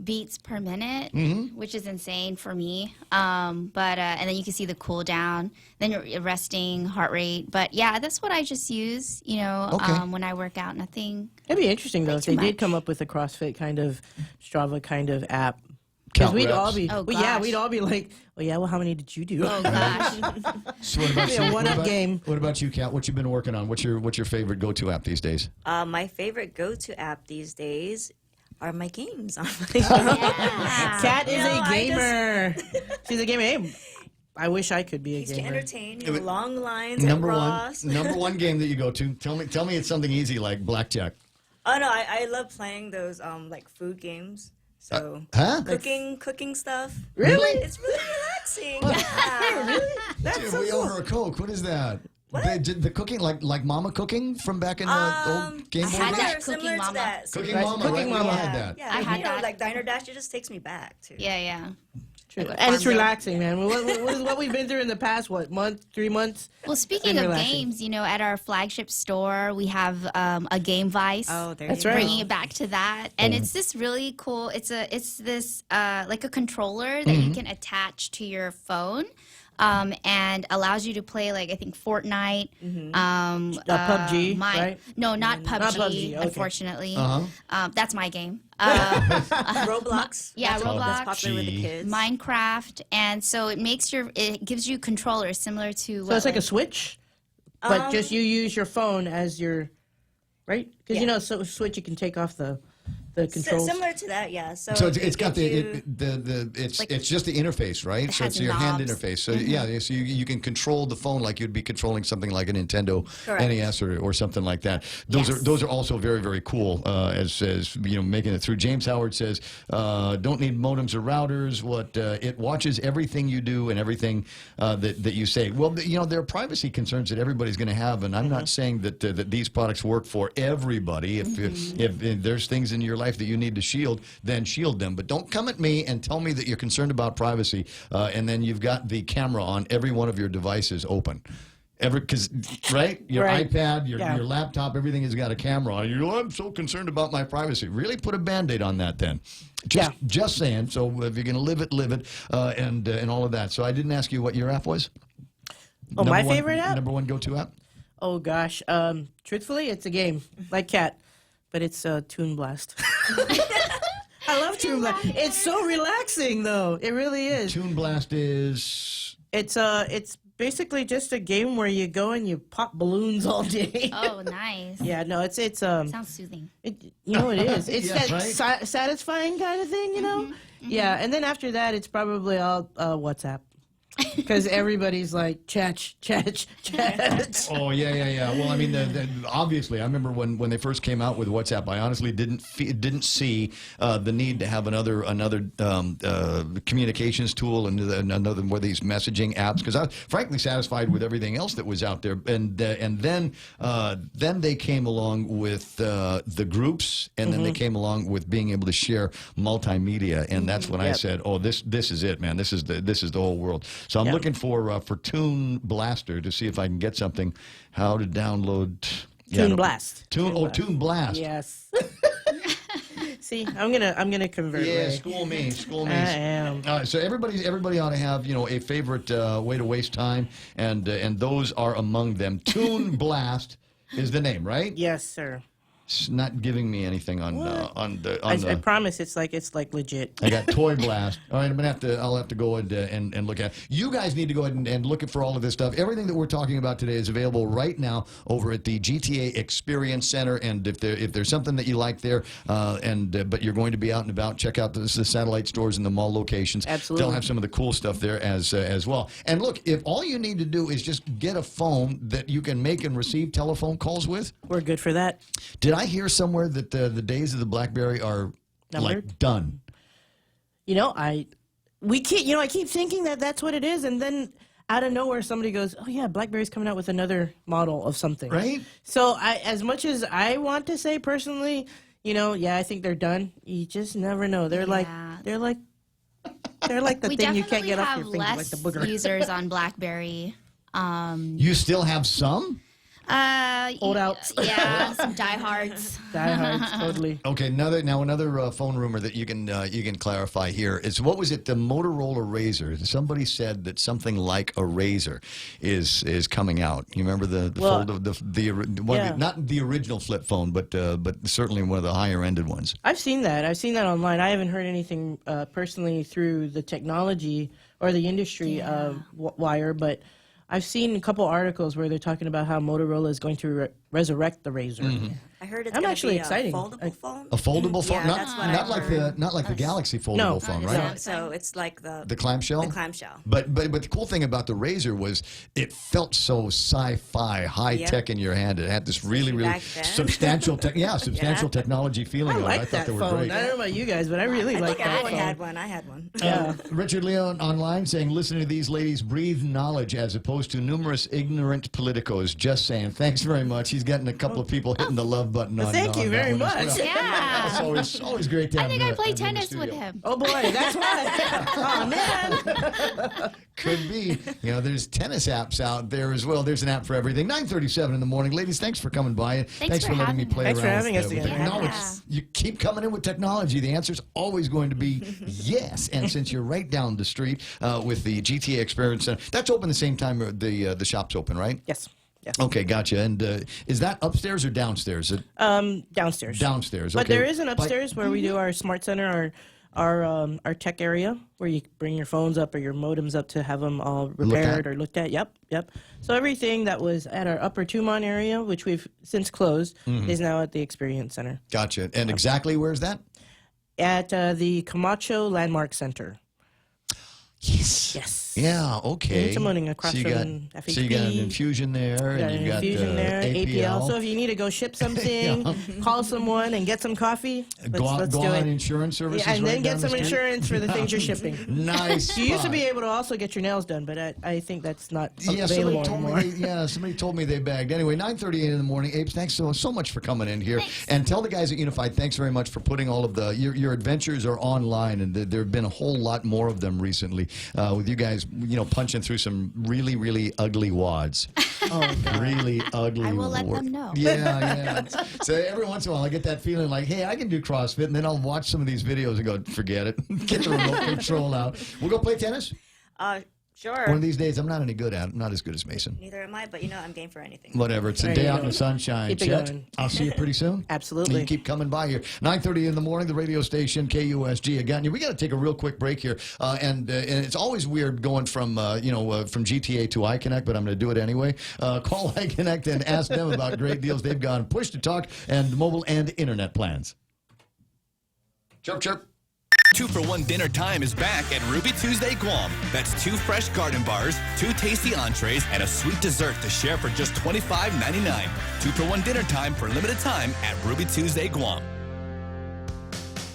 beats per minute, which is insane for me. And then you can see the cool down, then you're resting heart rate. But yeah, that's what I just use, when I work out. Nothing. It'd be interesting though if they did come up with a CrossFit kind of Strava kind of app. Because we'd all be, we'd all be like, oh yeah, well, how many did you do? Oh gosh. So what about It'd be a one-up game. What about you, Kat? What you been working on? What's your favorite go-to app these days? My favorite go-to app these days are my games on my Kat is a gamer. She's a gamer. Hey, I wish I could be a to gamer. entertain long lines Number at one, Ross. number one game that you go to. Tell me it's something easy like blackjack. Oh no, I love playing those like food games. So Huh? cooking stuff. Really? It's really relaxing. Yeah. Really? That's Dude, so we cool. owe her a Coke. What is that? Did the cooking like Mama cooking from back in the old Game Boy had days? that Similar Cooking to Mama. that. Cooking Right, Mama, Cooking right? We Mama. all had that. Yeah, I had that. like Diner Dash. It just takes me back too. Yeah. True. Like And it's Farmville. relaxing, man. What we've been through in the past, 3 months? Well, speaking Been of relaxing. games, at our flagship store, we have a Game Vice. Oh, there That's you right. go. Bringing it back to that, and it's this really cool. It's this like a controller that you can attach to your phone. And allows you to play like I think Fortnite, PUBG, right? No, not PUBG. Not PUBG, okay. Unfortunately, that's my game. Roblox. Yeah, That's Roblox. popular with the kids. Minecraft, and so it gives you controllers similar to. So it's like a Switch, but just you use your phone as your, right? Because so Switch you can take off the controls. Similar to that, yeah. So it's got gives it's just the interface, right? So has it's your hand knobs. interface. So so you can control the phone like you'd be controlling something like a Nintendo NES or something like that. Those are also very, very cool. As making it through. James Howard says, don't need modems or routers. It watches everything you do and everything that you say. Well, there are privacy concerns that everybody's going to have, and I'm not saying that that these products work for everybody. If there's things in your life that you need to shield, then shield them. But don't come at me and tell me that you're concerned about privacy, and then you've got the camera on every one of your devices open. Because your iPad, your laptop, everything has got a camera on. I'm so concerned about my privacy. Really put a Band-Aid on that then. Just saying. So if you're going to live it, and all of that. So I didn't ask you what your app was. Oh, my favorite app? Number one go-to app? Oh gosh, truthfully, it's a game like Cat, but it's Toon Blast. I love Toon Blast. It's so relaxing, though. It really is. Toon Blast is. It's basically just a game where you go and you pop balloons all day. Oh, nice. Yeah, no, it's Sounds soothing. it is. It's Yeah, that right? satisfying kind of thing, you know. Yeah, and then after that, it's probably all WhatsApp. Because everybody's like, chat. Oh, yeah. Well, I mean, obviously, I remember when they first came out with WhatsApp, I honestly didn't see the need to have another communications tool and another one of these messaging apps, because I was frankly satisfied with everything else that was out there. And then they came along with the groups, and then they came along with being able to share multimedia, and that's when I said, oh, this is it, man. This is the whole world. So I'm looking for Tune Blaster to see if I can get something. How to download Tune Blast. Tune Blast. Yes. See, I'm gonna convert. Yeah, Ray. school me. I am. So everybody ought to have a favorite way to waste time, and those are among them. Tune Blast is the name, right? Yes, sir. It's not giving me anything on I promise it's like legit. I got Toy Blast. All right, I'll have to go and look at it. You guys need to go ahead and look for all of this stuff. Everything that we're talking about today is available right now over at the GTA Experience Center. And if there's something that you like there, but you're going to be out and about, check out the satellite stores and the mall locations. Absolutely. They'll have some of the cool stuff there as well. And look, if all you need to do is just get a phone that you can make and receive telephone calls with, we're good for that. Did I hear somewhere that the days of the BlackBerry are like done? I keep thinking that's what it is, and then out of nowhere somebody goes, "Oh yeah, BlackBerry's coming out with another model of something." Right? So as much as I want to say personally, I think they're done. You just never know. They're like the thing you can't get off your finger, like the booger. Users on BlackBerry. You still have some? Hold out. Yeah, some diehards. Diehards, totally. Okay, another phone rumor that you can clarify here is, what was it? The Motorola Razr. Somebody said that something like a Razr is coming out. You remember not the original flip phone, but certainly one of the higher ended ones. I've seen that online. I haven't heard anything personally through the technology or the industry wire, but I've seen a couple articles where they're talking about how Motorola is going to resurrect the Razr. Mm-hmm. I heard it's I'm gonna actually be excited. A foldable phone. A foldable phone? Yeah, that's what Not like the Galaxy foldable phone, right? So it's like the clamshell? The clamshell. But the cool thing about the Razr was it felt so sci-fi, high-tech in your hand. It had this really substantial technology feeling. I like I thought that they were phone. great. I don't know about you guys, but I really like that phone. I had one. Yeah. Richard Leon online saying, listen to these ladies breathe knowledge as opposed to numerous ignorant politicos. Just saying. Thanks very much. He's getting a couple of people hitting the love button on Thank you very much. Yeah. It's always great to have I think him I in play the tennis studio. with him. Oh boy, that's why. Oh man. Could be. There's tennis apps out there as well. There's an app for everything. 9:37 in the morning. Ladies, thanks for coming by. Thanks for letting me play Thanks for around having us with again. technology. You keep coming in with technology. The answer's always going to be yes. And since you're right down the street with the GTA Experience Center, that's open the same time the shop's open, right? Yes. Yes. Okay, gotcha. And is that upstairs or downstairs? Downstairs. Downstairs. But okay. there is an upstairs where we do our smart center, our tech area where you bring your phones up or your modems up to have them all repaired or looked at. Yep. So everything that was at our upper Tumon area, which we've since closed, is now at the Experience Center. Gotcha. And exactly where's that? At the Camacho Landmark Center. Yes. Yeah, okay. It's a morning across so from FHP. So you got an infusion there. Got and an you infusion got there, APL. So if you need to go ship something, call someone and get some coffee, let's do it. Insurance services. Yeah, and then right get down some the street? insurance for the things you're shipping. Nice. You used to spot. be able to also get your nails done, but I think that's not available anymore. Somebody told me they bagged. Anyway, 9:38 in the morning. Apes, thanks so much for coming in here. Thanks. And tell the guys at Unified, thanks very much for putting all of your adventures are online, and there have been a whole lot more of them recently with you guys, punching through some really, really ugly wads. Oh, God. Really ugly. I will let them know. Yeah. So every once in a while, I get that feeling like, hey, I can do CrossFit, and then I'll watch some of these videos and go, forget it. Get the remote control out. We'll go play tennis. Sure. One of these days, I'm not any good at it. I'm not as good as Mason. Neither am I, but I'm game for anything. Whatever. It's a There day you out go. in the sunshine. Keep it Chet, going. I'll see you pretty soon. Absolutely. You keep coming by here. 9:30 in the morning, the radio station, KUSG. Again, we got to take a real quick break here. And it's always weird going from, from GTA to iConnect, but I'm going to do it anyway. Call iConnect and ask them about great deals they've got on push to talk and mobile and internet plans. Chirp, chirp. 2-for-1 dinner time is back at Ruby Tuesday Guam. That's 2 fresh garden bars, 2 tasty entrees, and a sweet dessert to share for just $25.99. 2-for-1 dinner time for limited time at Ruby Tuesday Guam.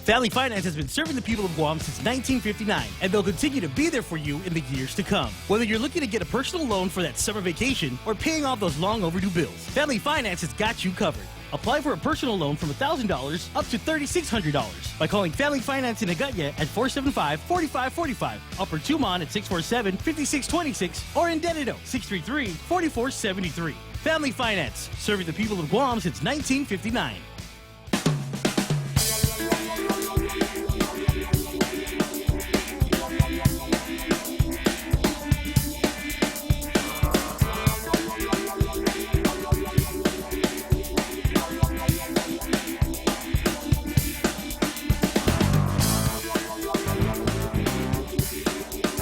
Family Finance has been serving the people of Guam since 1959, and they'll continue to be there for you in the years to come. Whether you're looking to get a personal loan for that summer vacation or paying off those long overdue bills, Family Finance has got you covered. Apply for a personal loan from $1,000 up to $3,600 by calling Family Finance in Agutya at 475-4545, Upper Tumon at 647-5626, or in Dededo, 633-4473. Family Finance, serving the people of Guam since 1959.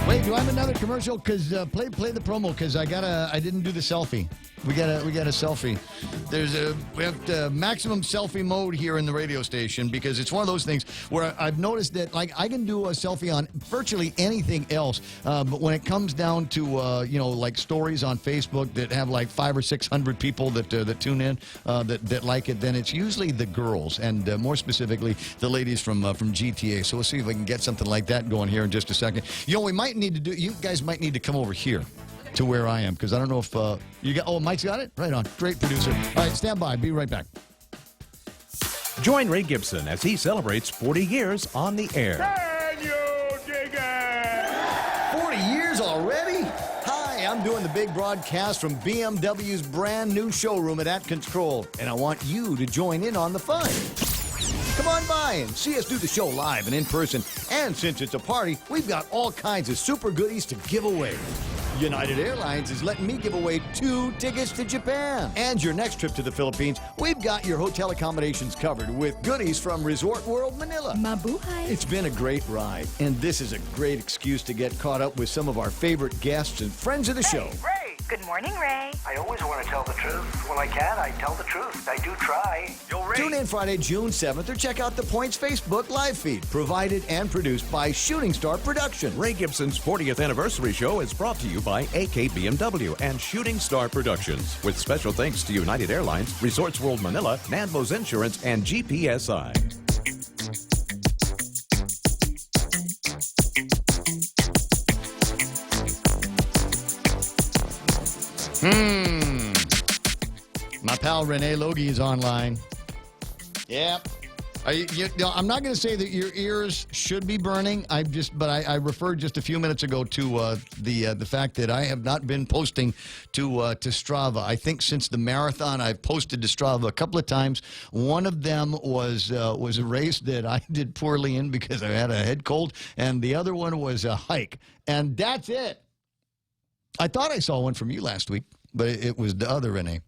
Wait, do I have another commercial? Because play the promo. Because I didn't do the selfie. We got a selfie. We have maximum selfie mode here in the radio station because it's one of those things where I've noticed that I can do a selfie on virtually anything else, but when it comes down to like stories on Facebook that have like 500 or 600 people that tune in that like it, then it's usually the girls and more specifically the ladies from GTA. So we'll see if we can get something like that going here in just a second. You guys might need to come over here to where I am, because I don't know if you got. Oh, Mike's got it. Right on. Great producer. All right, stand by. Be right back. Join Ray Gibson as he celebrates 40 years on the air. Can you dig it? 40 years already? Hi, I'm doing the big broadcast from BMW's brand new showroom at Atkins Kroll, and I want you to join in on the fun. Come on by and see us do the show live and in person. And since it's a party, we've got all kinds of super goodies to give away. United Airlines is letting me give away 2 tickets to Japan. And your next trip to the Philippines, we've got your hotel accommodations covered with goodies from Resort World Manila. Mabuhay. It's been a great ride, and this is a great excuse to get caught up with some of our favorite guests and friends of the show. Ray. Good morning, Ray. I always want to tell the truth. When I can, I tell the truth. I do try. Yo, Ray. Tune in Friday, June 7th, or check out the Points Facebook live feed, provided and produced by Shooting Star Productions. Ray Gibson's 40th anniversary show is brought to you by AK BMW and Shooting Star Productions, with special thanks to United Airlines, Resorts World Manila, Nanbo's Insurance, and GPSI. My pal Renee Logie is online. Yep. I'm not going to say that your ears should be burning. I referred just a few minutes ago to the fact that I have not been posting to Strava. I think since the marathon, I've posted to Strava a couple of times. One of them was a race that I did poorly in because I had a head cold, and the other one was a hike, and that's it. I thought I saw one from you last week, but it was the other Renee.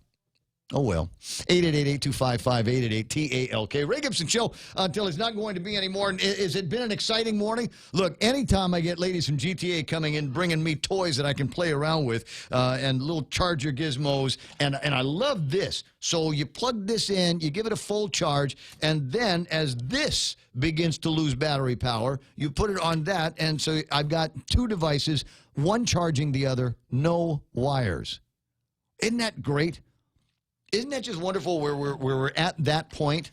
Oh, well. 888-825-888-TALK. Ray Gibson Show until it's not going to be anymore. Has it been an exciting morning? Look, anytime I get ladies from GTA coming in, bringing me toys that I can play around with and little charger gizmos, and I love this. So you plug this in, you give it a full charge, and then as this begins to lose battery power, you put it on that, and so I've got 2 devices, one charging the other, no wires. Isn't that great? Isn't that just wonderful where we're at that point?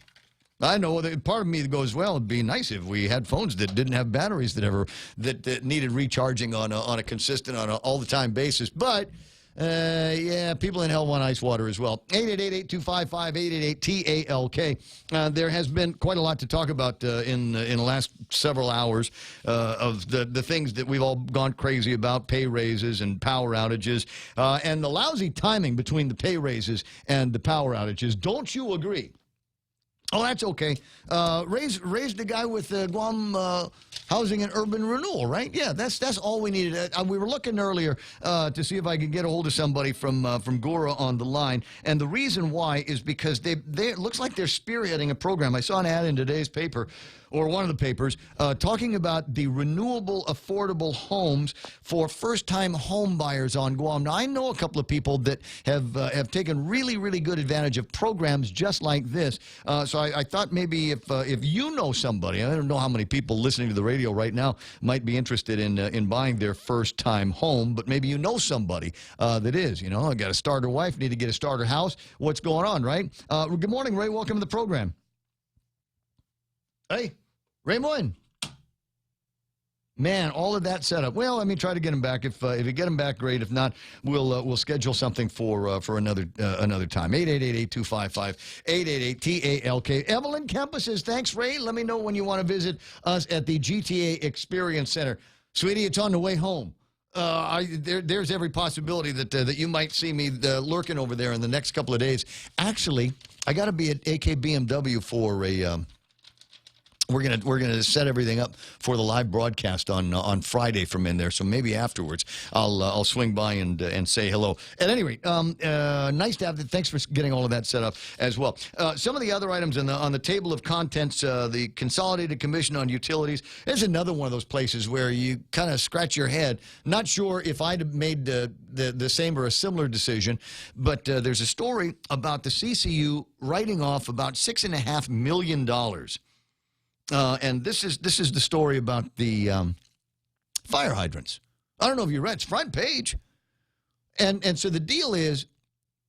I know that part of me goes, well, it'd be nice if we had phones that didn't have batteries that needed recharging on a consistent, on an all-the-time basis. But, yeah, people in hell want ice water as well. 888-825-888-TALK. There has been quite a lot to talk about in the last several hours of the things that we've all gone crazy about, pay raises and power outages, and the lousy timing between the pay raises and the power outages. Don't you agree? Oh, that's okay. Raised the guy with Guam Housing and Urban Renewal, right? Yeah, that's all we needed. We were looking earlier to see if I could get a hold of somebody from Gora on the line, and the reason why is because they it looks like they're spearheading a program. I saw an ad in today's paper, or one of the papers, talking about the renewable affordable homes for first-time home buyers on Guam. Now, I know a couple of people that have taken really, really good advantage of programs just like this. So I thought maybe if you know somebody, I don't know how many people listening to the radio right now might be interested in buying their first-time home, but maybe you know somebody that is. You know, I got a starter wife, need to get a starter house. What's going on, right? Good morning, Ray. Welcome to the program. Hey, Raymond. Man, all of that setup. Well, let me try to get him back. If you get him back, great. If not, we'll schedule something for another time. 888-255-888-TALK. Evelyn Kempa says, thanks, Ray. Let me know when you want to visit us at the GTA Experience Center. Sweetie, it's on the way home. There's every possibility that you might see me lurking over there in the next couple of days. Actually, I got to be at AK BMW for a... We're gonna set everything up for the live broadcast on Friday from in there. So maybe afterwards I'll swing by and say hello. At any rate, nice to have that. Thanks for getting all of that set up as well. Some of the other items on the table of contents, the Consolidated Commission on Utilities. There's another one of those places where you kind of scratch your head. Not sure if I'd have made the same or a similar decision, but there's a story about the CCU writing off about $6.5 million. And this is the story about the fire hydrants. I don't know if you read, it's front page. And so the deal is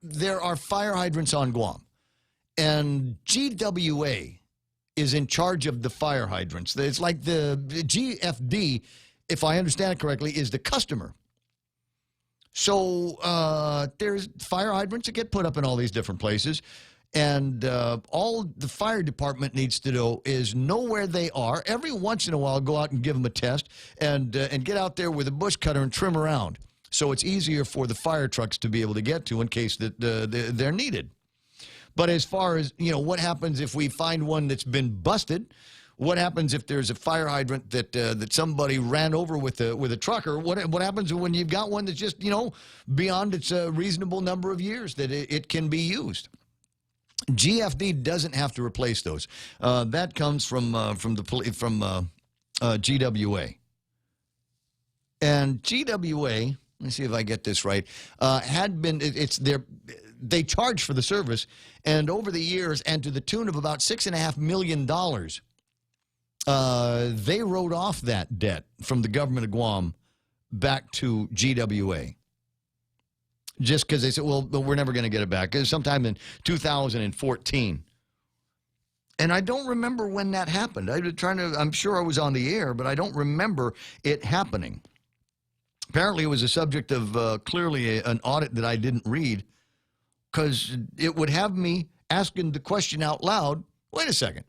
there are fire hydrants on Guam. And GWA is in charge of the fire hydrants. It's like the GFD, if I understand it correctly, is the customer. So there's fire hydrants that get put up in all these different places. And all the fire department needs to do is know where they are. Every once in a while, go out and give them a test and get out there with a bush cutter and trim around. So it's easier for the fire trucks to be able to get to in case that they're needed. But as far as, you know, what happens if we find one that's been busted? What happens if there's a fire hydrant that somebody ran over with a trucker? What happens when you've got one that's just, you know, beyond its reasonable number of years that it can be used? GFD doesn't have to replace those. That comes from GWA. And GWA, let me see if I get this right, they charge for the service, and over the years, and to the tune of about $6.5 million, they wrote off that debt from the government of Guam back to GWA. Just because they said, well, we're never going to get it back. It was sometime in 2014. And I don't remember when that happened. I'm sure I was on the air, but I don't remember it happening. Apparently, it was a subject of clearly an audit that I didn't read, because it would have me asking the question out loud, wait a second.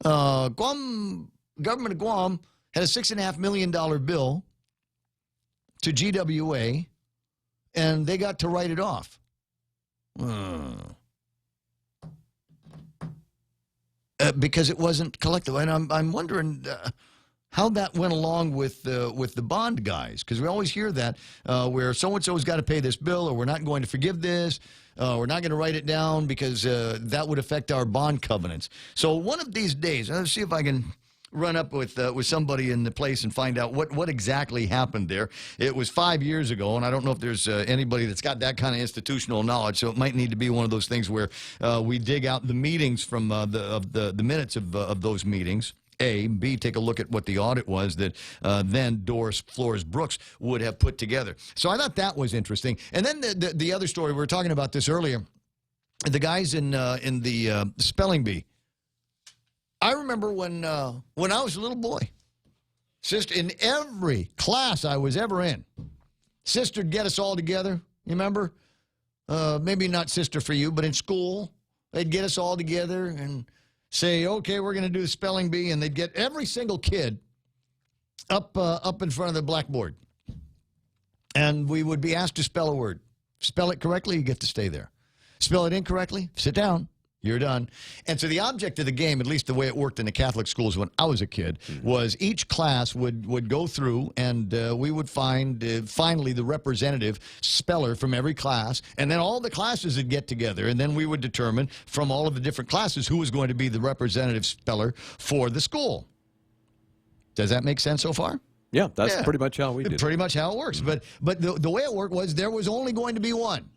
Government of Guam had a $6.5 million bill to GWA, and they got to write it off. Because it wasn't collectible. And I'm wondering how that went along with the bond guys, because we always hear that where so-and-so's got to pay this bill, or we're not going to forgive this, we're not going to write it down because that would affect our bond covenants. So one of these days, let's see if I can run up with somebody in the place and find out what exactly happened there. It was 5 years ago, and I don't know if there's anybody that's got that kind of institutional knowledge, so it might need to be one of those things where we dig out the meetings from the minutes of those meetings. A. B, take a look at what the audit was that then Doris Flores Brooks would have put together. So I thought that was interesting. And then the other story, we were talking about this earlier, the guys in the spelling bee. I remember when I was a little boy, sister, in every class I was ever in, sister would get us all together. You remember? Maybe not sister for you, but in school, they'd get us all together and say, okay, we're going to do the spelling bee, and they'd get every single kid up in front of the blackboard. And we would be asked to spell a word. Spell it correctly, you get to stay there. Spell it incorrectly, sit down. You're done. And so the object of the game, at least the way it worked in the Catholic schools when I was a kid, was each class would go through and we would find finally the representative speller from every class. And then all the classes would get together. And then we would determine from all of the different classes who was going to be the representative speller for the school. Does that make sense so far? Yeah, that's pretty much how we did it. Pretty much how it works. But the way it worked was there was only going to be one.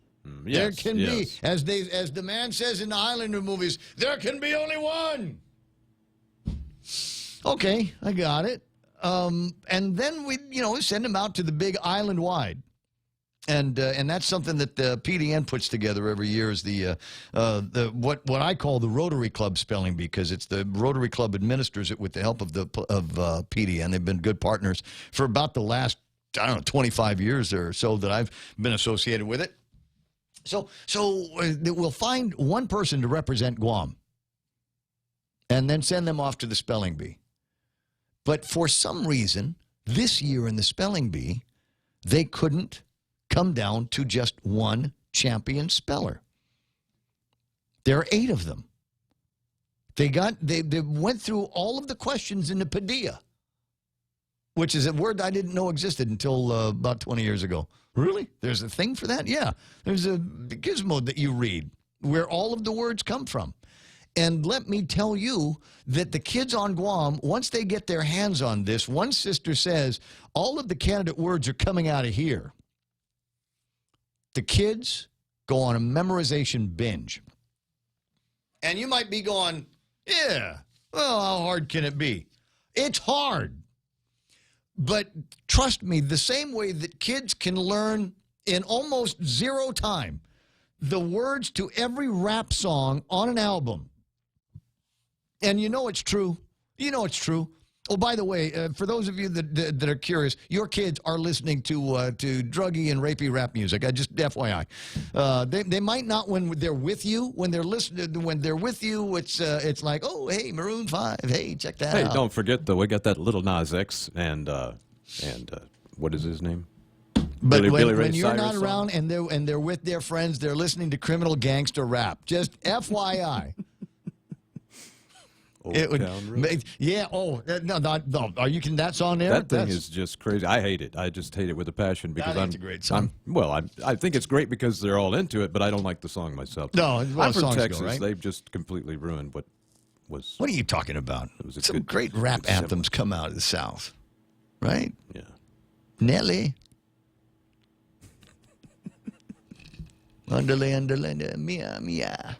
There can be, as the man says in the Highlander movies, there can be only one. Okay, I got it. And then we, send them out to the big island wide. And that's something that the PDN puts together every year is the what I call the Rotary Club spelling bee, because it's the Rotary Club administers it with the help of PDN. They've been good partners for about the last 25 years or so that I've been associated with it. So we'll find one person to represent Guam and then send them off to the spelling bee. But for some reason, this year in the spelling bee, they couldn't come down to just one champion speller. There are 8 of them. They went through all of the questions in the Padilla, which is a word I didn't know existed until about 20 years ago. Really? There's a thing for that? Yeah. There's a gizmo that you read where all of the words come from. And let me tell you that the kids on Guam, once they get their hands on this, one sister says, all of the candidate words are coming out of here. The kids go on a memorization binge. And you might be going, yeah, well, how hard can it be? It's hard. But trust me, the same way that kids can learn in almost 0 time the words to every rap song on an album. And you know it's true. You know it's true. Oh, by the way, for those of you that are curious, your kids are listening to druggy and rapey rap music. I just FYI, they might not when they're with you. When they're listening, when they're with you, it's like, oh, hey, Maroon 5, hey, check that out. Hey, don't forget though, we got that Little Nas X and what is his name? But Billy Ray when you're Cyrus not song? around and they're with their friends, they're listening to criminal gangster rap. Just FYI. Yeah. Oh, no. Are you kidding? That song there? That thing is just crazy. I hate it. I just hate it with a passion because It's a great song. I think it's great because they're all into it, but I don't like the song myself. No, well, I'm from songs go, Texas. right? They've just completely ruined what was. What are you talking about? It was a Some good, great rap good anthems come out of the South, right? Yeah. Nelly. Underlay, mia, mia.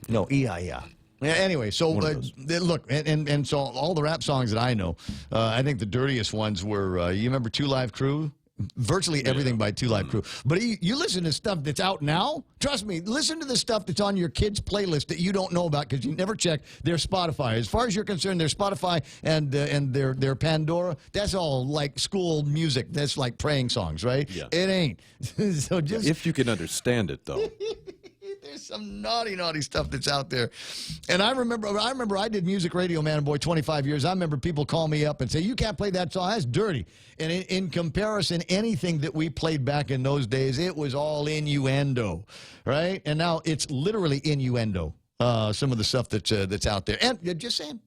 No, ia. Yeah, anyway, so look, and so all the rap songs that I know, I think the dirtiest ones were, you remember 2 Live Crew? Virtually everything by 2 Live Crew. But you listen to stuff that's out now, trust me, listen to the stuff that's on your kids' playlist that you don't know about because you never check their Spotify. As far as you're concerned, their Spotify and their Pandora, that's all like school music. That's like praying songs, right? Yeah. It ain't. So just If you can understand it, though. There's some naughty stuff that's out there. And I remember I did music radio, man, boy, 25 years. I remember people call me up and say, you can't play that song. That's dirty. And in comparison, anything that we played back in those days, it was all innuendo, right? And now it's literally innuendo, some of the stuff that's out there. And just saying,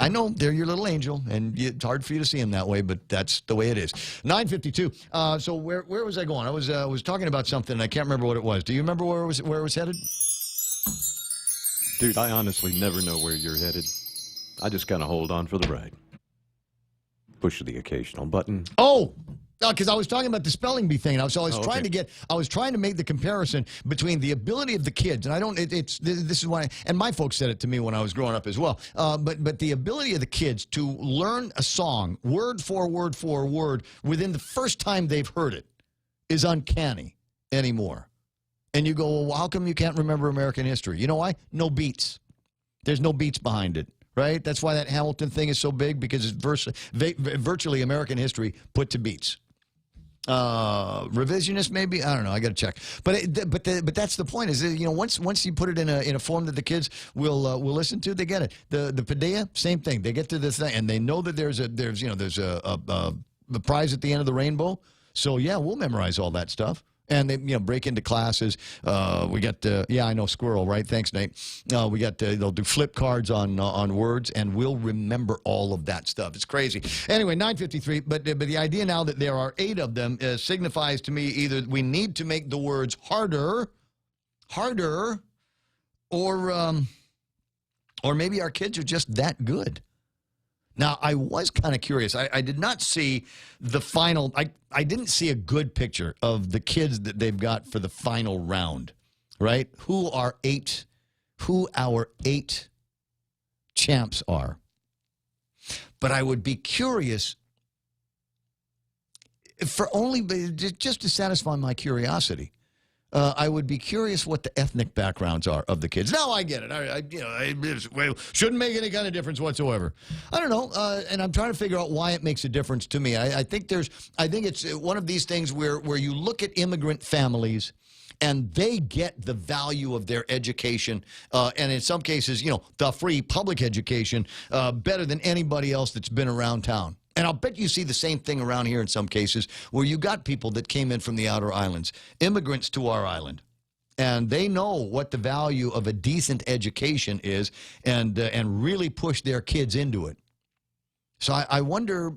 I know they're your little angel, and it's hard for you to see them that way, but that's the way it is. 9:52. So where was I going? I was talking about something, and I can't remember what it was. Do you remember where it was headed? Dude, I honestly never know where you're headed. I just kind of hold on for the ride. Push the occasional button. Oh, because I was talking about the spelling bee thing. I was trying okay. to make the comparison between the ability of the kids, and this is why, and my folks said it to me when I was growing up as well. But the ability of the kids to learn a song word for word for word within the first time they've heard it is uncanny anymore. And you go, well, how come you can't remember American history? You know why? No beats. There's no beats behind it. Right? That's why that Hamilton thing is so big, because it's virtually American history put to beats. Revisionist, maybe? I don't know. I got to check. But that's the point. Is once you put it in a form that the kids will listen to, they get it. The Padilla, same thing. They get to this thing and they know that there's a prize at the end of the rainbow. So yeah, we'll memorize all that stuff. And they, break into classes. We got, I know, squirrel, right? Thanks, Nate. We got, they'll do flip cards on words, and we'll remember all of that stuff. It's crazy. Anyway, 9:53. But the idea now that there are 8 of them signifies to me either we need to make the words harder, or maybe our kids are just that good. Now, I was kind of curious. I did not see the final. I didn't see a good picture of the kids that they've got for the final round, right? Who our 8 champs are. But I would be curious just to satisfy my curiosity. I would be curious what the ethnic backgrounds are of the kids. Now I get it. Shouldn't make any kind of difference whatsoever. I don't know, and I'm trying to figure out why it makes a difference to me. I think it's one of these things where you look at immigrant families, and they get the value of their education, and in some cases, the free public education better than anybody else that's been around town. And I'll bet you see the same thing around here in some cases where you got people that came in from the outer islands, immigrants to our island. And they know what the value of a decent education is and really push their kids into it. So I wonder,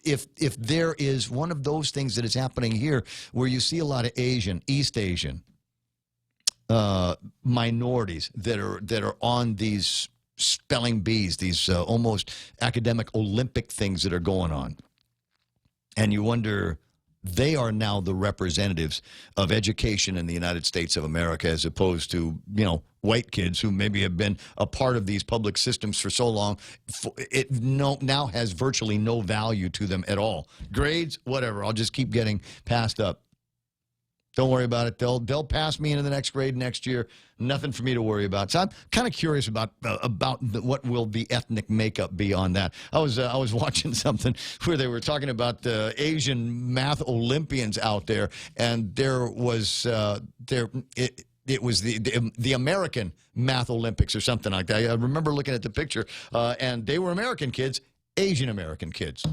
if there is one of those things that is happening here where you see a lot of Asian, East Asian minorities that are on these spelling bees, these almost academic Olympic things that are going on. And you wonder, they are now the representatives of education in the United States of America as opposed to, white kids who maybe have been a part of these public systems for so long. It now has virtually no value to them at all. Grades, whatever. I'll just keep getting passed up. Don't worry about it. They'll pass me into the next grade next year. Nothing for me to worry about. So I'm kind of curious about what will the ethnic makeup be on that. I was watching something where they were talking about the Asian math Olympians out there, and there was it was the American Math Olympics or something like that. I remember looking at the picture, and they were American kids, Asian American kids.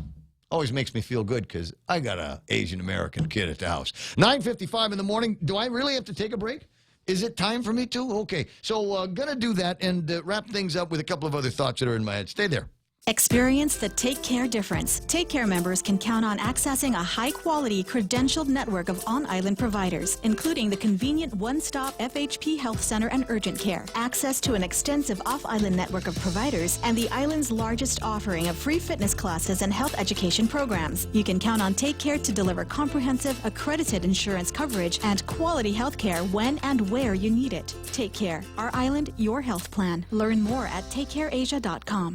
Always makes me feel good because I got an Asian American kid at the house. 9:55 in the morning. Do I really have to take a break? Is it time for me to? Okay. So going to do that and wrap things up with a couple of other thoughts that are in my head. Stay there. Experience the Take Care difference. Take Care members can count on accessing a high-quality, credentialed network of on-island providers, including the convenient one-stop FHP Health Center and Urgent Care, access to an extensive off-island network of providers, and the island's largest offering of free fitness classes and health education programs. You can count on Take Care to deliver comprehensive, accredited insurance coverage and quality health care when and where you need it. Take Care. Our island, your health plan. Learn more at takecareasia.com.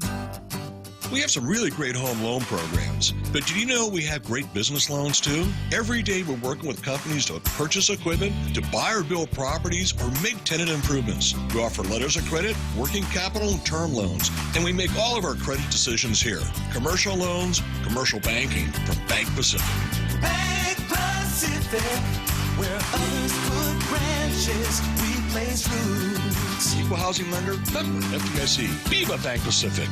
We have some really great home loan programs, but did you know we have great business loans too? Every day we're working with companies to purchase equipment, to buy or build properties, or make tenant improvements. We offer letters of credit, working capital, and term loans, and we make all of our credit decisions here. Commercial loans, commercial banking from Bank Pacific. Bank Pacific, where others put branches, we place roots. Equal housing lender, member FDIC. Viva Bank Pacific.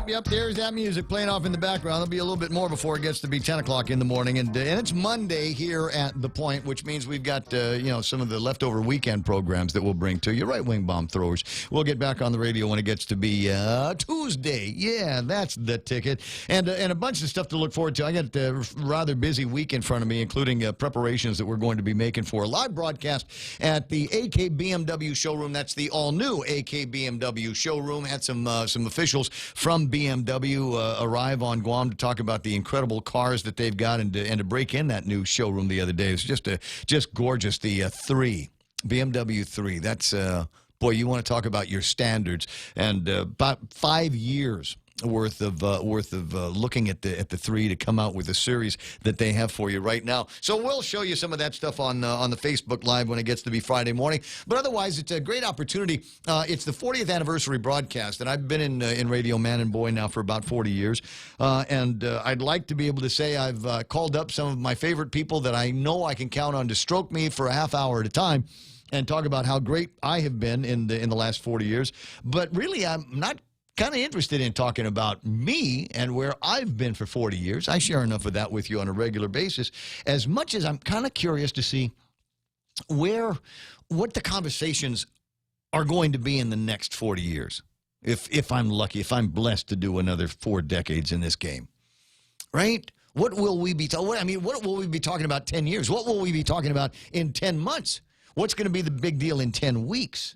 Yep. There's that music playing off in the background. There'll be a little bit more before it gets to be 10 o'clock in the morning. And it's Monday here at The Point, which means we've got, some of the leftover weekend programs that we'll bring to you. Right wing bomb throwers. We'll get back on the radio when it gets to be Tuesday. Yeah, that's the ticket. And a bunch of stuff to look forward to. I got a rather busy week in front of me, including preparations that we're going to be making for a live broadcast at the AK BMW showroom. That's the all-new AK BMW showroom. Had some officials from BMW arrive on Guam to talk about the incredible cars that they've got and to break in that new showroom the other day. It's just gorgeous. The BMW 3. That's boy, you want to talk about your standards. And about 5 years worth of looking at the 3 to come out with a series that they have for you right now. So we'll show you some of that stuff on the Facebook Live when it gets to be Friday morning. But otherwise, it's a great opportunity. It's the 40th anniversary broadcast, and I've been in radio man and boy now for about 40 years. And I'd like to be able to say I've called up some of my favorite people that I know I can count on to stroke me for a half hour at a time. and talk about how great I have been in the last 40 years. But really, I'm not kind of interested in talking about me and where I've been for 40 years. I share enough of that with you on a regular basis, as much as I'm kind of curious to see what the conversations are going to be in the next 40 years. If I'm lucky, if I'm blessed to do another 4 decades in this game, right? What will we be what will we be talking about 10 years? What will we be talking about in 10 months? What's going to be the big deal in 10 weeks?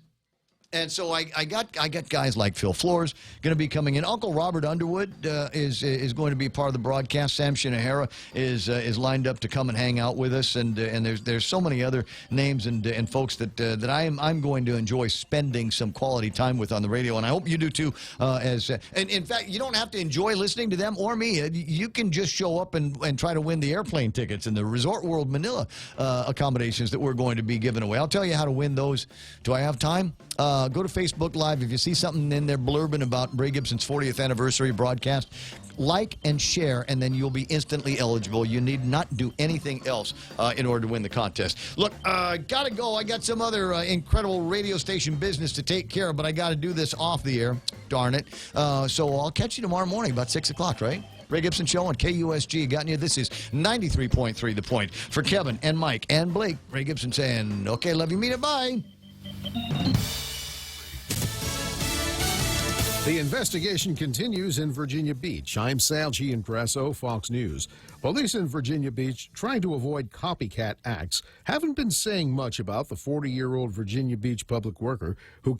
And so I got guys like Phil Flores going to be coming in. Uncle Robert Underwood is going to be part of the broadcast. Sam Shinahara is lined up to come and hang out with us. And there's so many other names and folks that I'm going to enjoy spending some quality time with on the radio. And I hope you do too. And in fact, you don't have to enjoy listening to them or me. You can just show up and try to win the airplane tickets and the Resort World Manila accommodations that we're going to be giving away. I'll tell you how to win those. Do I have time? Go to Facebook Live. If you see something in there blurbing about Ray Gibson's 40th anniversary broadcast, like and share, and then you'll be instantly eligible. You need not do anything else in order to win the contest. Look, gotta go. I got some other incredible radio station business to take care of, but I got to do this off the air. Darn it. So I'll catch you tomorrow morning about 6 o'clock, right? Ray Gibson Show on KUSG. Got you. This is 93.3 The Point. For Kevin and Mike and Blake, Ray Gibson saying, okay, love you, mean it, bye. The investigation continues in Virginia Beach. I'm Sal Gianpresso, Fox News. Police in Virginia Beach, trying to avoid copycat acts, haven't been saying much about the 40-year-old Virginia Beach public worker who